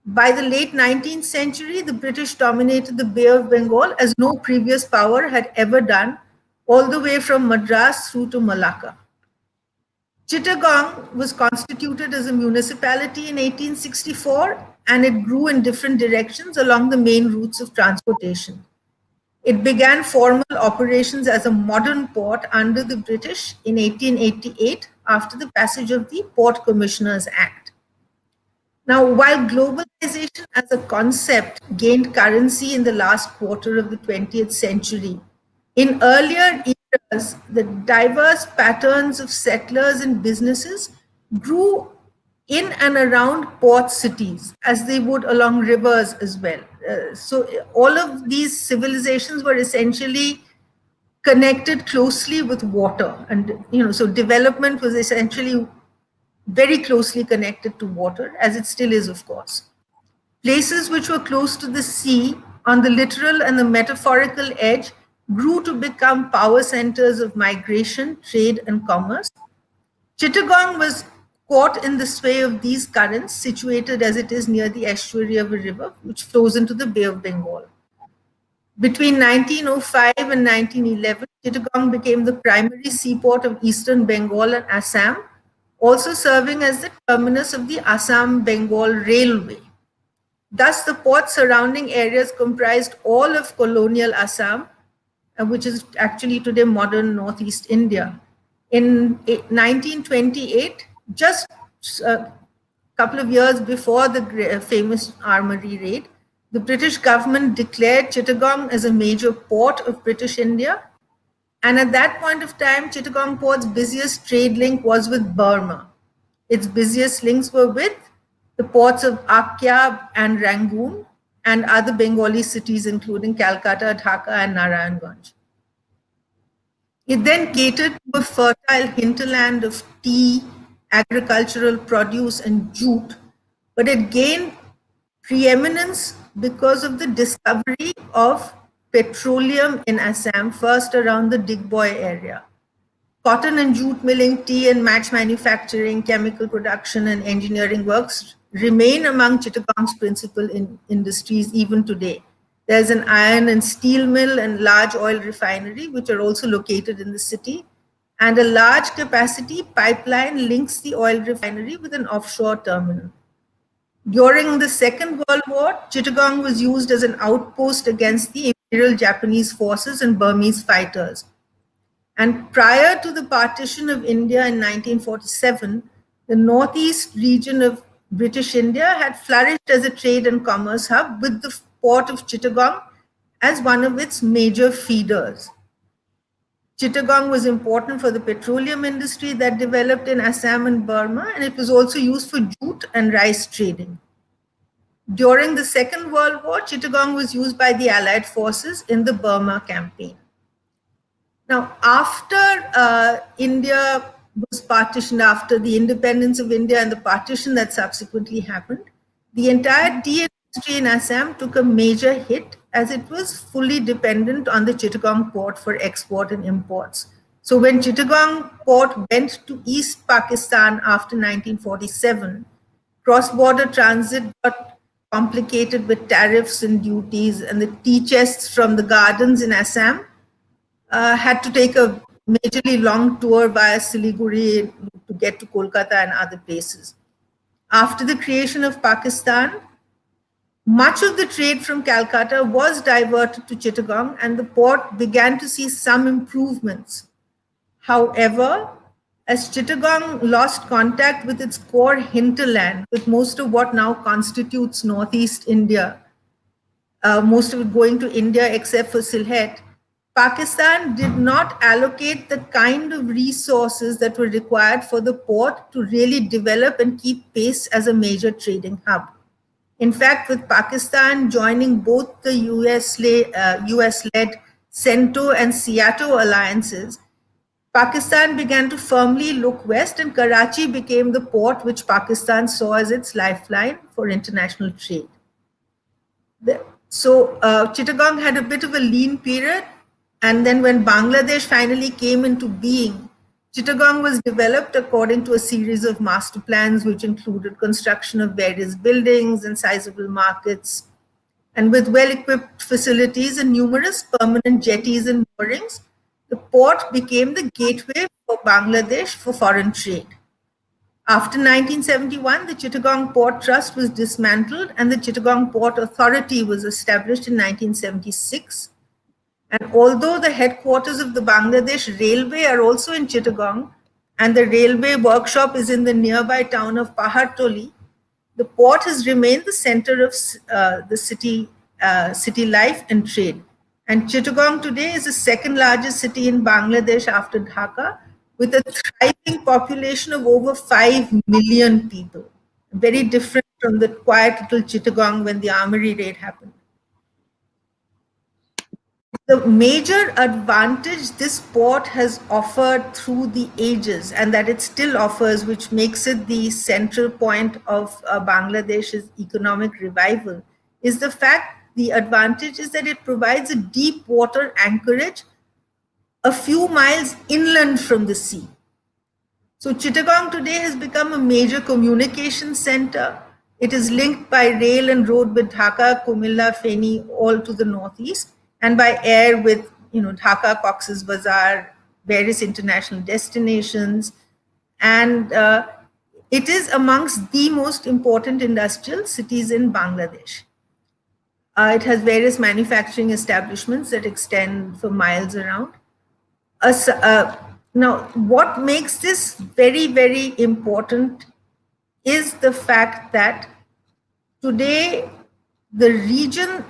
By the late 19th century, the British dominated the Bay of Bengal as no previous power had ever done, all the way from Madras through to Malacca. Chittagong was constituted as a municipality in 1864, and it grew in different directions along the main routes of transportation. It began formal operations as a modern port under the British in 1888 after the passage of the Port Commissioners Act. Now, while globalization as a concept gained currency in the last quarter of the 20th century, in earlier eras, the diverse patterns of settlers and businesses grew in and around port cities, as they would along rivers as well. So all of these civilizations were essentially connected closely with water, and so development was essentially very closely connected to water, as it still is, of course. Places which were close to the sea, on the literal and the metaphorical edge, grew to become power centers of migration, trade, and commerce. Chittagong was caught in the sway of these currents, situated as it is near the estuary of a river which flows into the Bay of Bengal. Between 1905 and 1911, Chittagong became the primary seaport of eastern Bengal and Assam, also serving as the terminus of the Assam-Bengal Railway. Thus, the port surrounding areas comprised all of colonial Assam, which is actually today modern northeast India. In 1928, just a couple of years before the famous Armory raid, the British government declared Chittagong as a major port of British India. And at that point of time, Chittagong port's busiest trade link was with Burma. Its busiest links were with the ports of Akyab and Rangoon and other Bengali cities, including Calcutta, Dhaka, and Narayanganj. It then catered to a fertile hinterland of tea, agricultural produce, and jute, but it gained preeminence because of the discovery of petroleum in Assam, first around the Digboy area. Cotton and jute milling, tea and match manufacturing, chemical production, and engineering works remain among Chittagong's principal industries even today. There's an iron and steel mill and large oil refinery, which are also located in the city. And a large capacity pipeline links the oil refinery with an offshore terminal. During the Second World War, Chittagong was used as an outpost against the Imperial Japanese forces and Burmese fighters. And prior to the partition of India in 1947, the northeast region of British India had flourished as a trade and commerce hub, with the port of Chittagong as one of its major feeders. Chittagong was important for the petroleum industry that developed in Assam and Burma, and it was also used for jute and rice trading. During the Second World War, Chittagong was used by the Allied forces in the Burma campaign. Now, after India was partitioned, after the independence of India and the partition that subsequently happened, the entire tea industry in Assam took a major hit, as it was fully dependent on the Chittagong port for export and imports. So when Chittagong port went to East Pakistan after 1947, cross-border transit got complicated with tariffs and duties, and the tea chests from the gardens in Assam had to take a majorly long tour via Siliguri to get to Kolkata and other places. After the creation of Pakistan, much of the trade from Calcutta was diverted to Chittagong, and the port began to see some improvements. However, as Chittagong lost contact with its core hinterland, with most of what now constitutes northeast India, most of it going to India except for Sylhet, Pakistan did not allocate the kind of resources that were required for the port to really develop and keep pace as a major trading hub. In fact, with Pakistan joining both the US-led CENTO and SEATO alliances, Pakistan began to firmly look west, and Karachi became the port which Pakistan saw as its lifeline for international trade. So Chittagong had a bit of a lean period, and then when Bangladesh finally came into being, Chittagong was developed according to a series of master plans which included construction of various buildings and sizable markets, and with well-equipped facilities and numerous permanent jetties and moorings, the port became the gateway for Bangladesh for foreign trade. After 1971, the Chittagong Port Trust was dismantled and the Chittagong Port Authority was established in 1976. And although the headquarters of the Bangladesh Railway are also in Chittagong, and the railway workshop is in the nearby town of Pahartoli, the port has remained the center of the city life and trade. And Chittagong today is the second largest city in Bangladesh after Dhaka, with a thriving population of over 5 million people. Very different from the quiet little Chittagong when the armory raid happened. The major advantage this port has offered through the ages, and that it still offers, which makes it the central point of Bangladesh's economic revival, is the fact, the advantage is that it provides a deep water anchorage a few miles inland from the sea. So Chittagong today has become a major communication center. It is linked by rail and road with Dhaka, Kumilla, Feni, all to the northeast, and by air with Dhaka, Cox's Bazar, various international destinations. And it is amongst the most important industrial cities in Bangladesh. It has various manufacturing establishments that extend for miles around. Now, what makes this very, very important is the fact that today the reason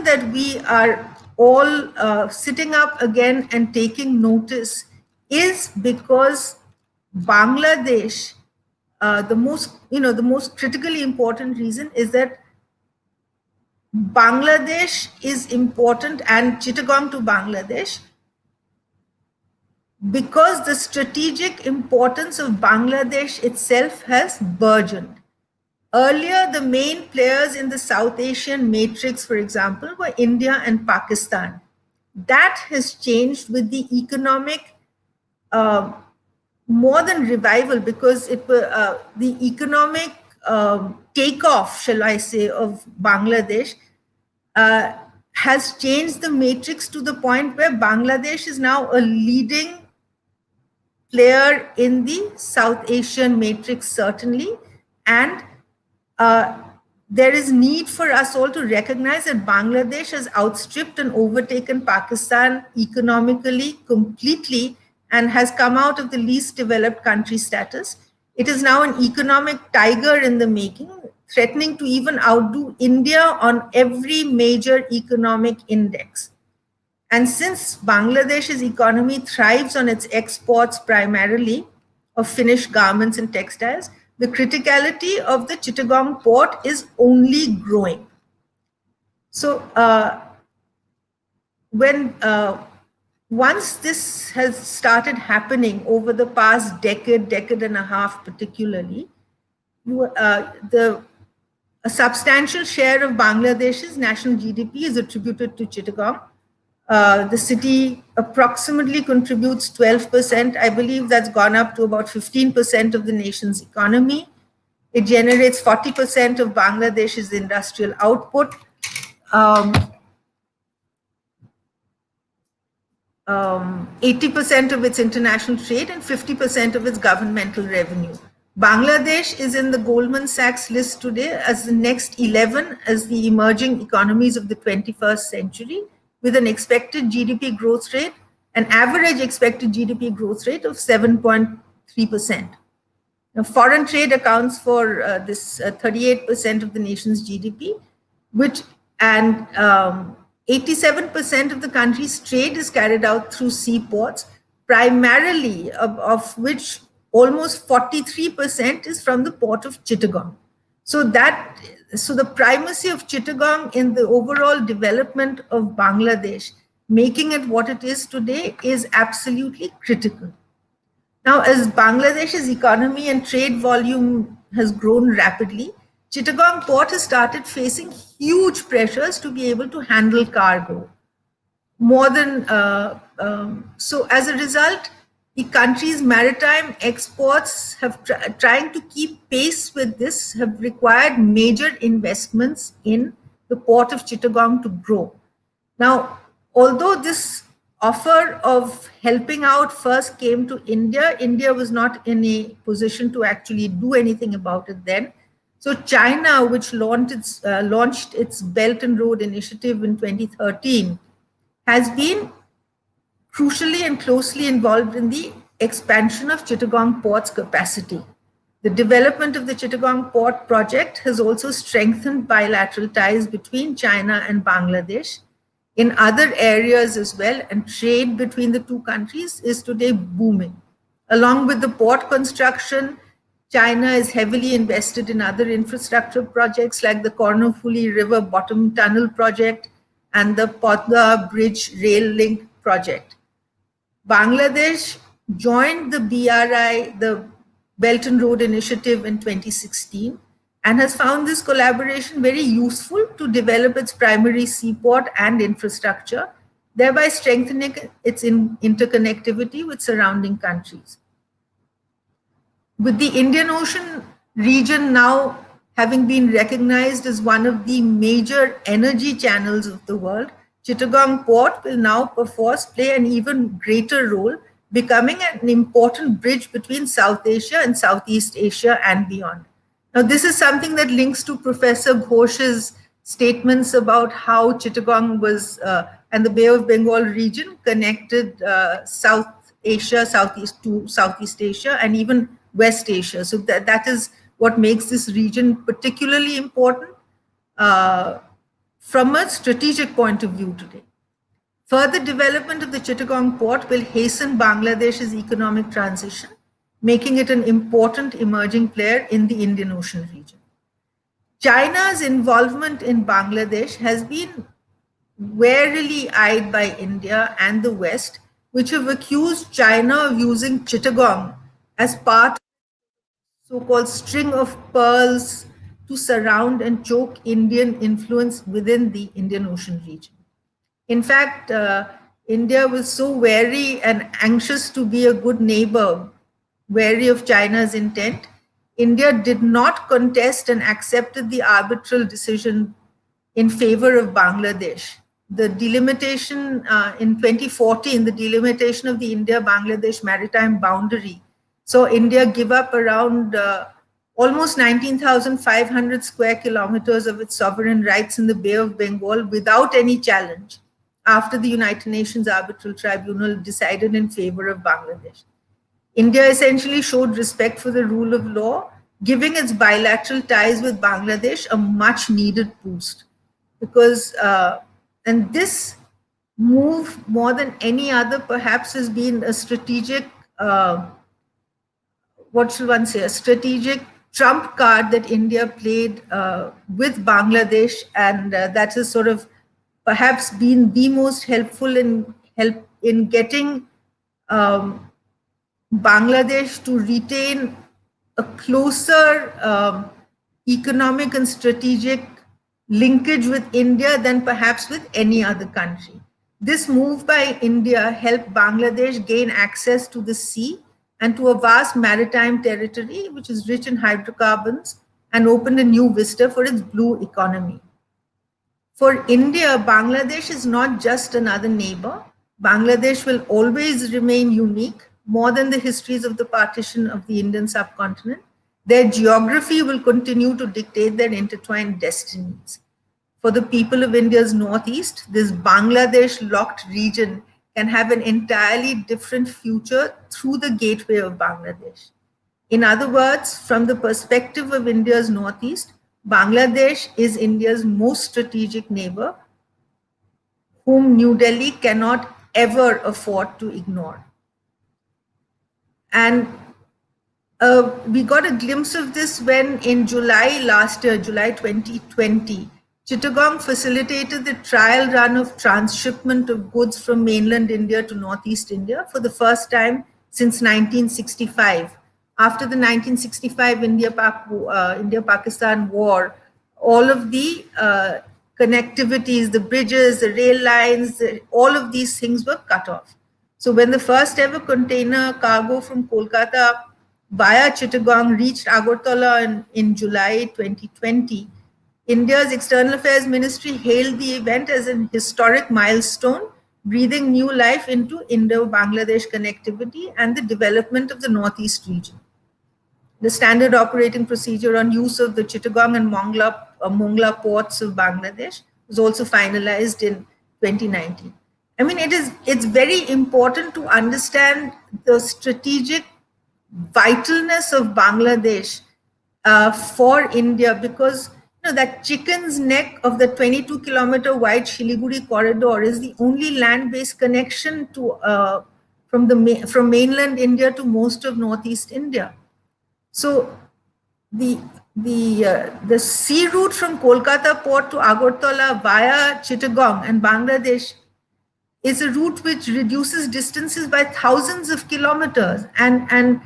that we are all sitting up again and taking notice is because Bangladesh, the most critically important reason is that Bangladesh is important, and Chittagong to Bangladesh, because the strategic importance of Bangladesh itself has burgeoned. Earlier, the main players in the South Asian matrix, for example, were India and Pakistan. That has changed with the economic, more than revival, because the economic takeoff, shall I say, of Bangladesh has changed the matrix to the point where Bangladesh is now a leading player in the South Asian matrix, certainly. And there is need for us all to recognize that Bangladesh has outstripped and overtaken Pakistan economically, completely, and has come out of the least developed country status. It is now an economic tiger in the making, threatening to even outdo India on every major economic index. And since Bangladesh's economy thrives on its exports primarily of finished garments and textiles, the criticality of the Chittagong port is only growing. So once this has started happening over the past decade and a half particularly, a substantial share of Bangladesh's national GDP is attributed to Chittagong. The city approximately contributes 12%. I believe that's gone up to about 15% of the nation's economy. It generates 40% of Bangladesh's industrial output. 80% of its international trade and 50% of its governmental revenue. Bangladesh is in the Goldman Sachs list today as the next 11 as the emerging economies of the 21st century, with an expected GDP growth rate, an average expected GDP growth rate of 7.3%. Now, foreign trade accounts for this 38% of the nation's GDP, and 87% of the country's trade is carried out through seaports, primarily of which almost 43% is from the port of Chittagong. So the primacy of Chittagong in the overall development of Bangladesh, making it what it is today, is absolutely critical. Now, as Bangladesh's economy and trade volume has grown rapidly, Chittagong port has started facing huge pressures to be able to handle cargo. So as a result, the country's maritime exports have trying to keep pace with this have required major investments in the port of Chittagong to grow. Now, although this offer of helping out first came to India, India was not in a position to actually do anything about it then. So China, which launched its Belt and Road Initiative in 2013, has been crucially and closely involved in the expansion of Chittagong port's capacity. The development of the Chittagong port project has also strengthened bilateral ties between China and Bangladesh in other areas as well, and trade between the two countries is today booming. Along with the port construction, China is heavily invested in other infrastructure projects like the Kornofuli River Bottom Tunnel project and the Podda Bridge Rail Link project. Bangladesh joined the BRI, the Belt and Road Initiative, in 2016 and has found this collaboration very useful to develop its primary seaport and infrastructure, thereby strengthening its interconnectivity with surrounding countries. With the Indian Ocean region now having been recognized as one of the major energy channels of the world, Chittagong port will now perforce play an even greater role, becoming an important bridge between South Asia and Southeast Asia and beyond. Now, this is something that links to Professor Ghosh's statements about how Chittagong was and the Bay of Bengal region connected South Asia, Southeast Asia, and even West Asia. So that is what makes this region particularly important from a strategic point of view today. Further development of the Chittagong port will hasten Bangladesh's economic transition, making it an important emerging player in the Indian Ocean region. China's involvement in Bangladesh has been warily eyed by India and the West, which have accused China of using Chittagong as part of the so-called string of pearls to surround and choke Indian influence within the Indian Ocean region. In fact, India was so wary and anxious to be a good neighbor, wary of China's intent. India did not contest and accepted the arbitral decision in favor of Bangladesh. The delimitation in 2014, the delimitation of the India-Bangladesh maritime boundary, saw India give up around almost 19,500 square kilometers of its sovereign rights in the Bay of Bengal without any challenge after the United Nations Arbitral Tribunal decided in favor of Bangladesh. India essentially showed respect for the rule of law, giving its bilateral ties with Bangladesh a much needed boost. Because, and this move more than any other perhaps has been a strategic, what should one say, a strategic trump card that India played with Bangladesh, and that has sort of perhaps been the most helpful in getting Bangladesh to retain a closer economic and strategic linkage with India than perhaps with any other country. This move by India helped Bangladesh gain access to the sea and to a vast maritime territory, which is rich in hydrocarbons, and opened a new vista for its blue economy. For India, Bangladesh is not just another neighbor. Bangladesh will always remain unique, more than the histories of the partition of the Indian subcontinent. Their geography will continue to dictate their intertwined destinies. For the people of India's northeast, this Bangladesh-locked region can have an entirely different future through the gateway of Bangladesh. In other words, from the perspective of India's northeast, Bangladesh is India's most strategic neighbor, whom New Delhi cannot ever afford to ignore. And we got a glimpse of this when in July last year, July 2020, Chittagong facilitated the trial run of transshipment of goods from mainland India to northeast India for the first time since 1965. After the 1965 India-Pakistan war, all of the connectivities, the bridges, the rail lines, all of these things were cut off. So when the first ever container cargo from Kolkata via Chittagong reached Agartala in July 2020, India's External Affairs Ministry hailed the event as an historic milestone, breathing new life into Indo-Bangladesh connectivity and the development of the Northeast region. The standard operating procedure on use of the Chittagong and Mongla ports of Bangladesh was also finalized in 2019. I mean, it's very important to understand the strategic vitalness of Bangladesh for India, because that chicken's neck of the 22-kilometer wide Shiliguri corridor is the only land-based connection to from mainland India to most of northeast India. So the sea route from Kolkata port to Agartala via Chittagong and Bangladesh is a route which reduces distances by thousands of kilometers, and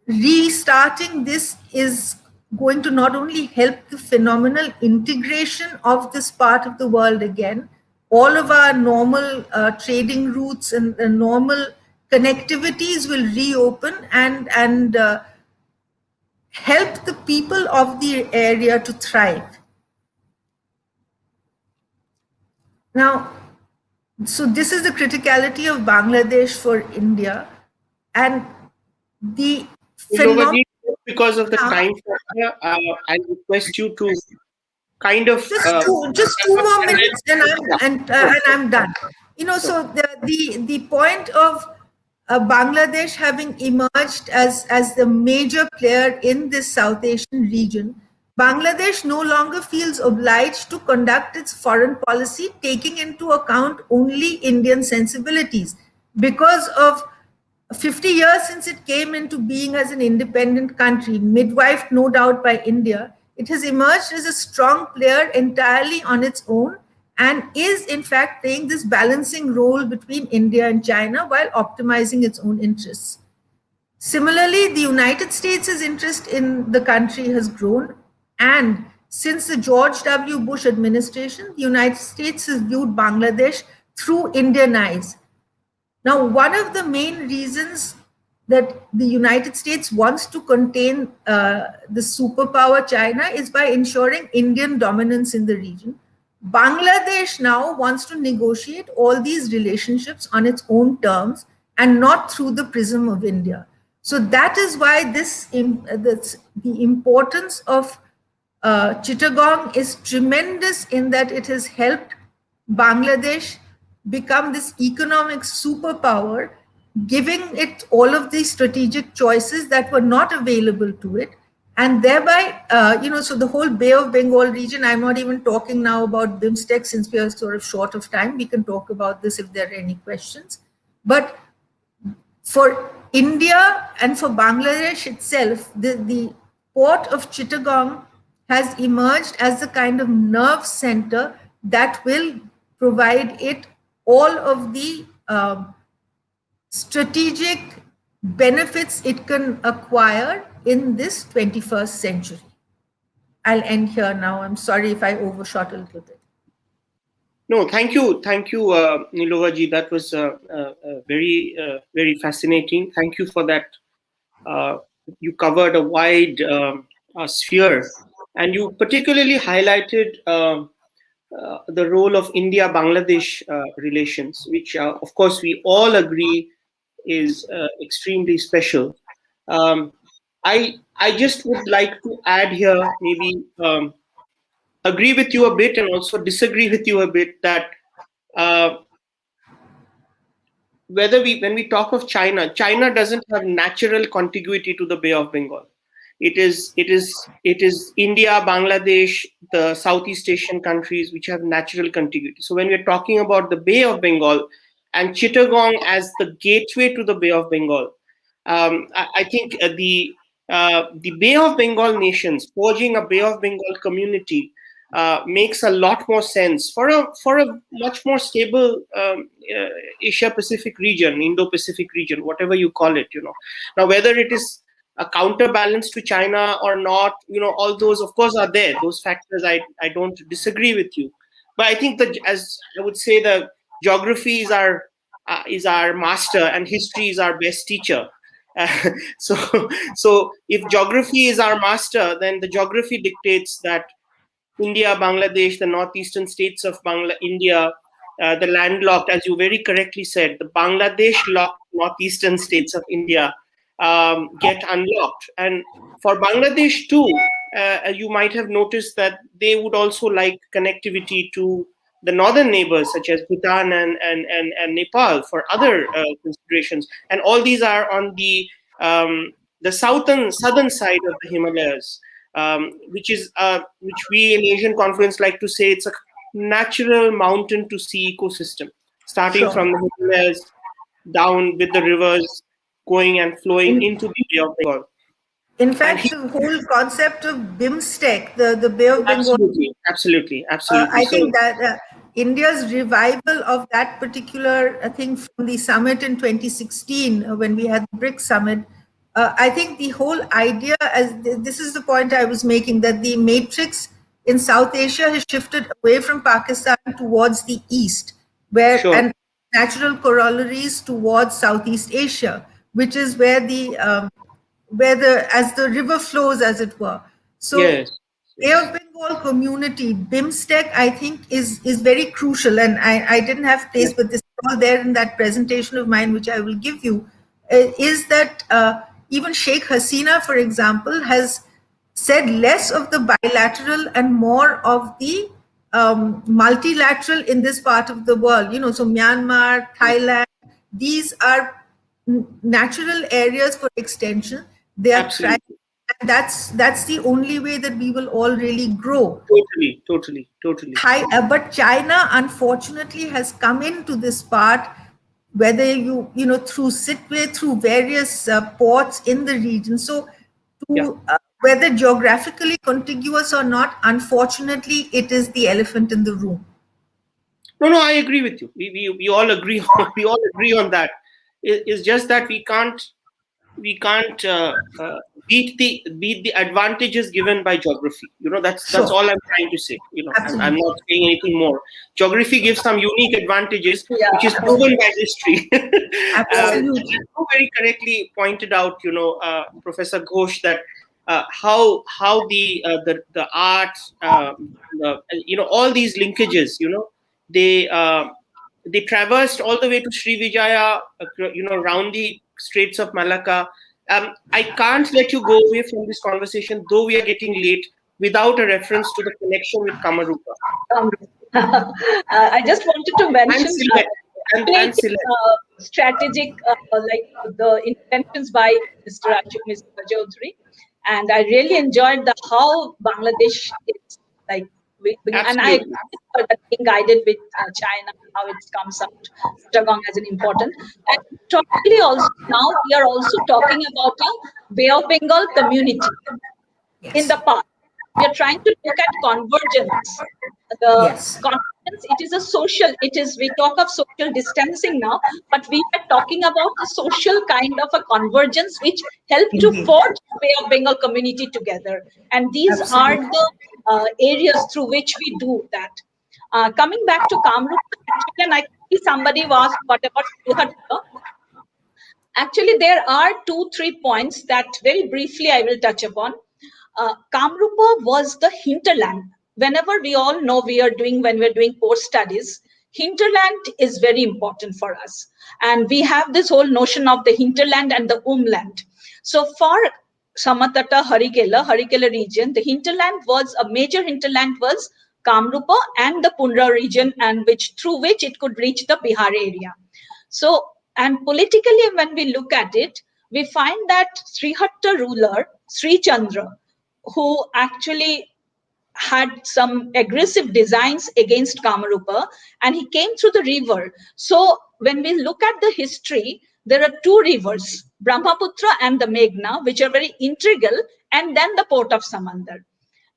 restarting this is going to not only help the phenomenal integration of this part of the world again, all of our normal trading routes and normal connectivities will reopen and help the people of the area to thrive. Now, so this is the criticality of Bangladesh for India, and the Lovaji, because of the time factor, I request you to kind of just two more minutes, and I'm done. So the point of Bangladesh having emerged as the major player in this South Asian region, Bangladesh no longer feels obliged to conduct its foreign policy taking into account only Indian sensibilities. Because of 50 years since it came into being as an independent country, midwifed no doubt by India, it has emerged as a strong player entirely on its own, and is in fact playing this balancing role between India and China while optimizing its own interests. Similarly, the United States' interest in the country has grown, and since the George W. Bush administration, the United States has viewed Bangladesh through Indian eyes. Now, one of the main reasons that the United States wants to contain the superpower China is by ensuring Indian dominance in the region. Bangladesh now wants to negotiate all these relationships on its own terms and not through the prism of India. So that is why the importance of Chittagong is tremendous, in that it has helped Bangladesh become this economic superpower, giving it all of these strategic choices that were not available to it. And thereby, so the whole Bay of Bengal region, I'm not even talking now about BIMSTEC, since we are sort of short of time. We can talk about this if there are any questions. But for India and for Bangladesh itself, the port of Chittagong has emerged as the kind of nerve center that will provide it all of the strategic benefits it can acquire in this 21st century. I'll end here now. I'm sorry if I overshot a little bit. No, thank you, Nilovaji. That was very, very fascinating. Thank you for that. You covered a wide sphere, and you particularly highlighted the role of India-Bangladesh relations, which, of course, we all agree is extremely special. I just would like to add here, maybe agree with you a bit and also disagree with you a bit, that when we talk of China, China doesn't have natural contiguity to the Bay of Bengal. It is India, Bangladesh, the Southeast Asian countries which have natural contiguity. So when we're talking about the Bay of Bengal and Chittagong as the gateway to the Bay of Bengal, I think the Bay of Bengal nations forging a Bay of Bengal community makes a lot more sense for a much more stable Asia Pacific region, Indo-Pacific region, whatever you call it. Now whether it is a counterbalance to China or not, all those of course are there. Those factors, I don't disagree with you, but I think that, as I would say, the geography is our master and history is our best teacher. So if geography is our master, then the geography dictates that India, Bangladesh, the northeastern states of India, the landlocked, as you very correctly said, the Bangladesh-locked northeastern states of India get unlocked. And for Bangladesh too, you might have noticed that they would also like connectivity to the northern neighbors such as Bhutan and Nepal for other considerations. And all these are on the the southern side of the Himalayas, which we in Asian Confluence like to say it's a natural mountain to sea ecosystem, starting from the Himalayas down with the rivers going and flowing into the Bay of Bengal. In fact, the whole concept of BIMSTEC, the Bay of Bengal. Absolutely. I think that India's revival of that particular thing from the summit in 2016, when we had the BRICS summit, I think the whole idea, as this is the point I was making, that the matrix in South Asia has shifted away from Pakistan towards the east, and natural corollaries towards Southeast Asia, which is where as the river flows, as it were. So Bay of Bengal community, BIMSTEC, I think is very crucial. And I didn't have place, but this is all there in that presentation of mine, which I will give you, is that even Sheikh Hasina, for example, has said less of the bilateral and more of the multilateral in this part of the world. So Myanmar, Thailand, these are natural areas for extension. They are trying, and that's the only way that we will all really grow. Totally. But China, unfortunately, has come into this part, whether through Sitwe, through various ports in the region. So, whether geographically contiguous or not, unfortunately, it is the elephant in the room. No, I agree with you. We all agree. We all agree on that. It's just that we can't beat the advantages given by geography. That's all I'm trying to say. I'm not saying anything more. Geography gives some unique advantages, which is proven by history. Absolutely. You very correctly pointed out, Professor Ghosh, that how the art, all these linkages, they traversed all the way to Srivijaya, around the Straits of Malacca. I can't let you go away from this conversation, though we are getting late, without a reference to the connection with Kamarupa. I just wanted to mention strategic, like the interventions by Mr. Chaudhary, and I really enjoyed how Bangladesh is like. And I agree for that being guided with China, how it comes out, Chittagong as an important. And totally also now we are also talking about a Bay of Bengal community. In the past, we are trying to look at convergence. Convergence, it is a social, we talk of social distancing now, but we are talking about a social kind of a convergence which helped to forge the Bay of Bengal community together. And these are the areas through which we do that. Coming back to Kamrup, and I see somebody was what about Srihatta. Actually, there are 2-3 points that very briefly I will touch upon. Kamrupa was the hinterland. Whenever we all know when we're doing post studies, hinterland is very important for us. And we have this whole notion of the hinterland and the umland. So for Samatata Harikela region, the hinterland was a major hinterland was Kamrupa and the Punra region, and through which it could reach the Bihar area. So, and politically, when we look at it, we find that Srihatta ruler, Sri Chandra, who actually had some aggressive designs against Kamarupa, and he came through the river. So when we look at the history, there are 2 rivers, Brahmaputra and the Meghna, which are very integral, and then the port of Samandar.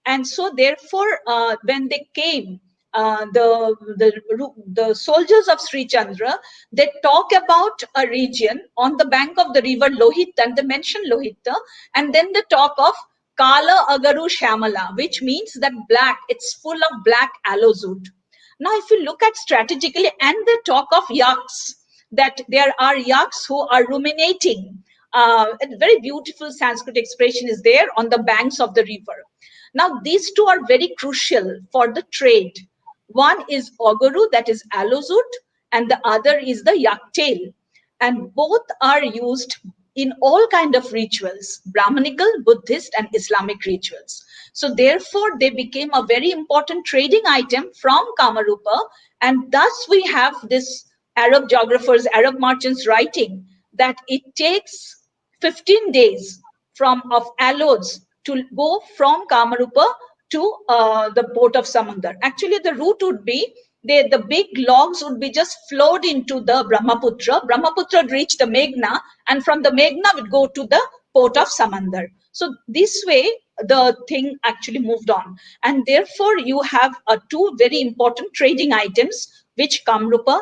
And so therefore, when they came, the soldiers of Sri Chandra, they talk about a region on the bank of the river Lohit, and they mention Lohita, and then they talk of Kala Agaru Shamala, which means that black, it's full of black aloe-wood. Now, if you look at strategically, and they talk of yaks, that there are yaks who are ruminating. A very beautiful Sanskrit expression is there on the banks of the river. Now, these 2 are very crucial for the trade. One is Agaru, that is aloe-wood, and the other is the yak tail. And both are used in all kind of rituals, Brahmanical, Buddhist, and Islamic rituals. So therefore, they became a very important trading item from Kamarupa, and thus we have this Arab geographers, Arab merchants writing that it takes 15 days of alloys to go from Kamarupa to the port of Samandar. Actually, the route would be the big logs would be just flowed into the Brahmaputra. Brahmaputra would reach the Meghna, and from the Meghna would go to the port of Samandar. So this way, the thing actually moved on, and therefore you have two very important trading items which Kamrupa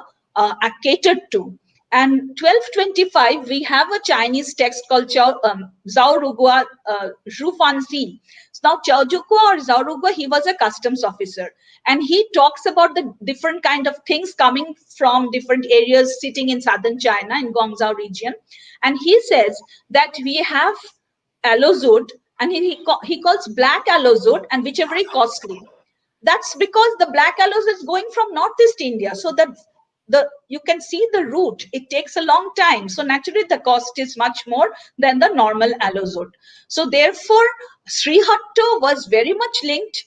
catered to. And 1225, we have a Chinese text called Zhao Rugua Zhufanzi. Now, Zhao Rugua or Zhao Rugua, he was a customs officer. And he talks about the different kind of things coming from different areas sitting in southern China, in Guangzhou region. And he says that we have aloe and he calls black aloe and which are very costly. That's because the black aloes is going from northeast India, so that you can see the route. It takes a long time, so naturally the cost is much more than the normal aloe. So therefore, Srihatto was very much linked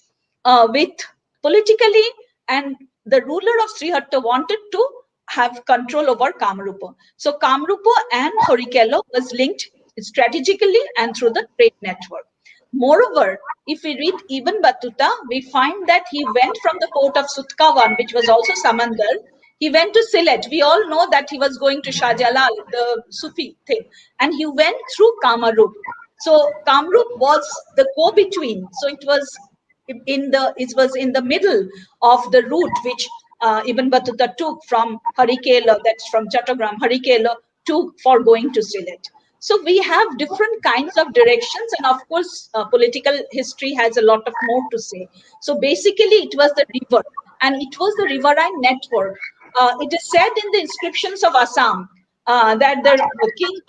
with politically, and the ruler of Srihatto wanted to have control over Kamrupa. So Kamrupa and Horikelo was linked strategically and through the trade network. Moreover, if we read Ibn Battuta, we find that he went from the port of Sutkawan, which was also Samandar. He went to Sylhet. We all know that he was going to Shah Jalal, the Sufi thing, and he went through Kamrup. So Kamrup was the go-between. So it was in the middle of the route which Ibn Battuta took from Harikela, that's from Chittagong, Harikela, for going to Sylhet. So we have different kinds of directions, and of course, political history has a lot of more to say. So basically, it was the river, and it was the riverine network. It is said in the inscriptions of Assam that the king,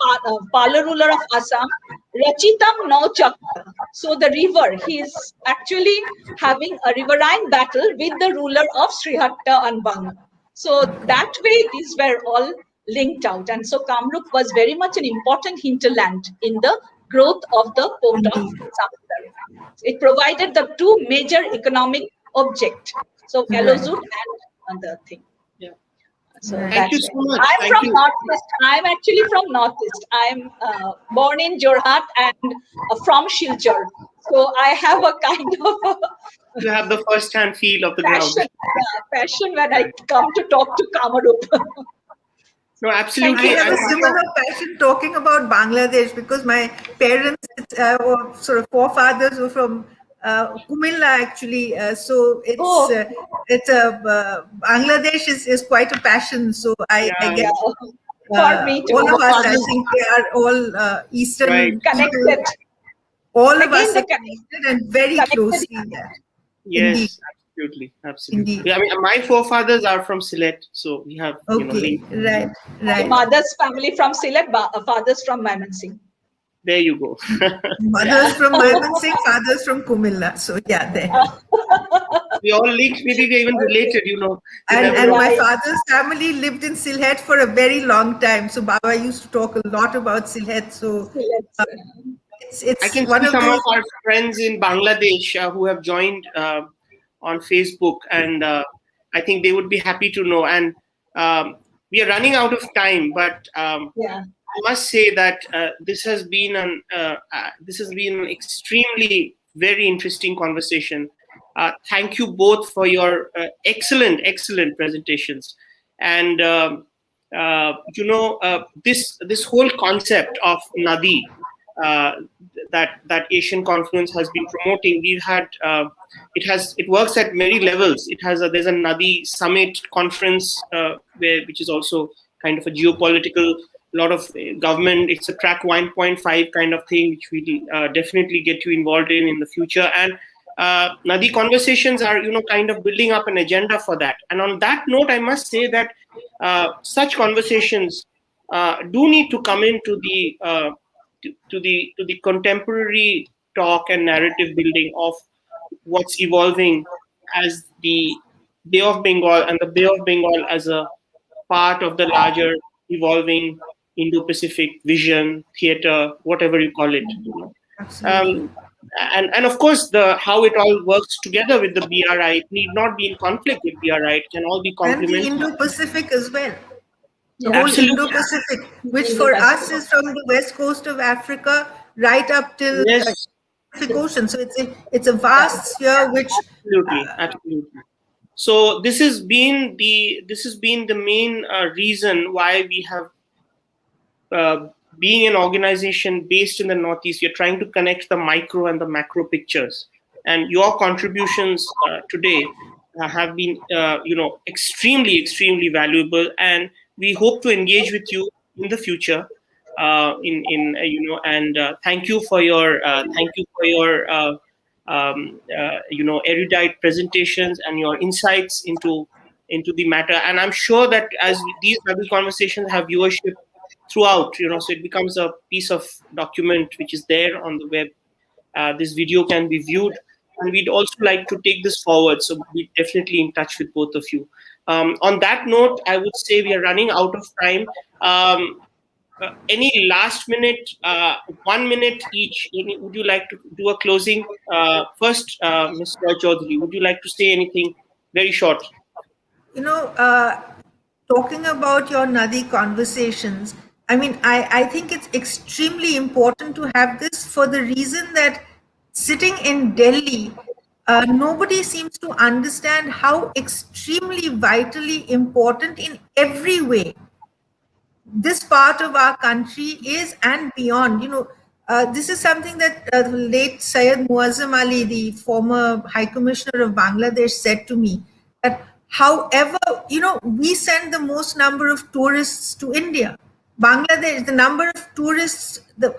Pala ruler of Assam, Rachitam no Chakra. So the river, he is actually having a riverine battle with the ruler of Srihatta and Banga. So that way, these were all linked out. And so Kamrup was very much an important hinterland in the growth of the port of Samandar. It provided the two major economic objects. So Alozut and the thing. Yeah. So Thank you so much. I'm from Northeast. I'm actually from Northeast. I'm born in Jorhat and from Shilchar. So I have a kind of you have the first-hand feel of the ground. Passion when I come to talk to Kamarup. No, absolutely. I have a similar passion talking about Bangladesh because my parents or sort of forefathers were from Kumilla actually. So it's Bangladesh is quite a passion. So I guess for me too. all of us, I think they are all Eastern connected. All of us are connected and very closely. Yes. Indeed. Absolutely. Indeed. I mean, my forefathers are from Sylhet, so we have right. My mother's family from Sylhet, fathers from Mymensingh. There you go. Mothers from Mymensingh, fathers from Kumilla. So there. We all linked, maybe we're even related, And my father's family lived in Sylhet for a very long time. So Baba used to talk a lot about Sylhet. So it's I can one see of some those... of our friends in Bangladesh who have joined on Facebook, and I think they would be happy to know. And we are running out of time, but I must say that this has been an extremely very interesting conversation. Thank you both for your excellent presentations. And this whole concept of NADI that Asian Confluence has been promoting, we've had it works at many levels. There's a NADI summit conference which is also kind of a geopolitical, lot of government. It's a track 1.5 kind of thing, which we'll definitely get you involved in the future. And NADI conversations are kind of building up an agenda for that. And on that note, I must say that such conversations do need to come into the contemporary talk and narrative building of what's evolving as the Bay of Bengal, and the Bay of Bengal as a part of the larger evolving Indo-Pacific vision, theater, whatever you call it. And of course, how it all works together with the BRI, it need not be in conflict with BRI. It can all be complementary. And the Indo-Pacific as well. The whole Absolutely. Indo-Pacific, which for us is from the west coast of Africa right up till Yes, Pacific Ocean. So it's a vast sphere which absolutely. So this has been the main reason why we have, being an organization based in the Northeast, we are trying to connect the micro and the macro pictures. And your contributions today have been, extremely, extremely valuable. And we hope to engage with you in the future. And thank you for your erudite presentations and your insights into the matter. And I'm sure that as these other conversations have viewership throughout, so it becomes a piece of document which is there on the web. This video can be viewed, and we'd also like to take this forward. So we're definitely in touch with both of you. On that note, I would say we are running out of time. Any last minute, 1 minute each? Would you like to do a closing? First, Ms. Roy Chaudhary, would you like to say anything very short? Talking about your Nadi conversations, I mean, I think it's extremely important to have this for the reason that sitting in Delhi, nobody seems to understand how extremely vitally important in every way this part of our country is and beyond. This is something that the late Syed Muazzam Ali, the former High Commissioner of Bangladesh, said to me that however, we send the most number of tourists to India. Bangladesh, the number of tourists, the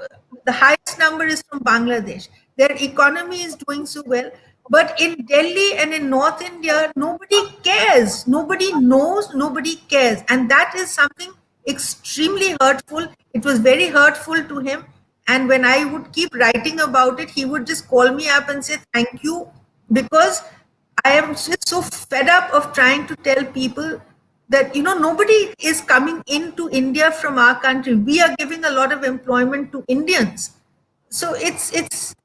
highest number is from Bangladesh. Their economy is doing so well. But in Delhi and in North India, nobody cares. Nobody knows, nobody cares. And that is something extremely hurtful. It was very hurtful to him. And when I would keep writing about it, he would just call me up and say, thank you, because I am just so fed up of trying to tell people that, nobody is coming into India from our country. We are giving a lot of employment to Indians. So it's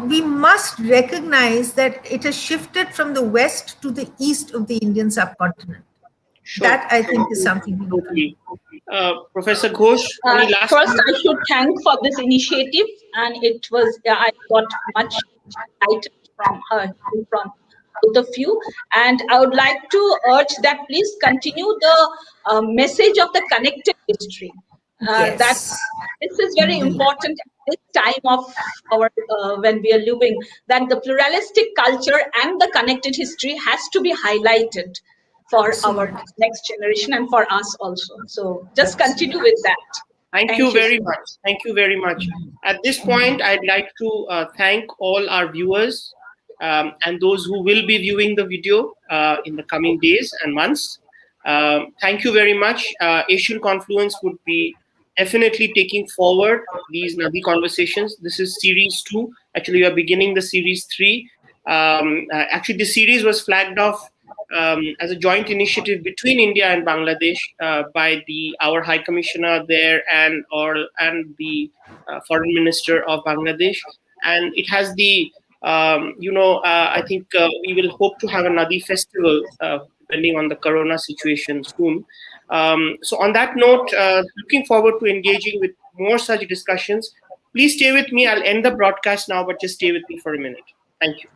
we must recognize that it has shifted from the west to the east of the Indian subcontinent. Sure. That I think is something we totally. Professor Ghosh, any last first I should thank for this initiative, and it was I got much light from both of you, and I would like to urge that please continue the message of the connected history. That Yes. this is very important at this time of our when we are living, that the pluralistic culture and the connected history has to be highlighted for our next generation and for us also. So just continue with that. Thank you very much. Thank you very much. At this point, I'd like to thank all our viewers and those who will be viewing the video in the coming days and months. Thank you very much. Asian Confluence would be definitely taking forward these Nadi conversations. This is series 2. Actually, we are beginning the series 3. Actually, the series was flagged off as a joint initiative between India and Bangladesh by our High Commissioner there and the Foreign Minister of Bangladesh, and it has the I think we will hope to have a Nadi festival depending on the Corona situation soon. So on that note, looking forward to engaging with more such discussions. Please stay with me. I'll end the broadcast now, but just stay with me for a minute. Thank you.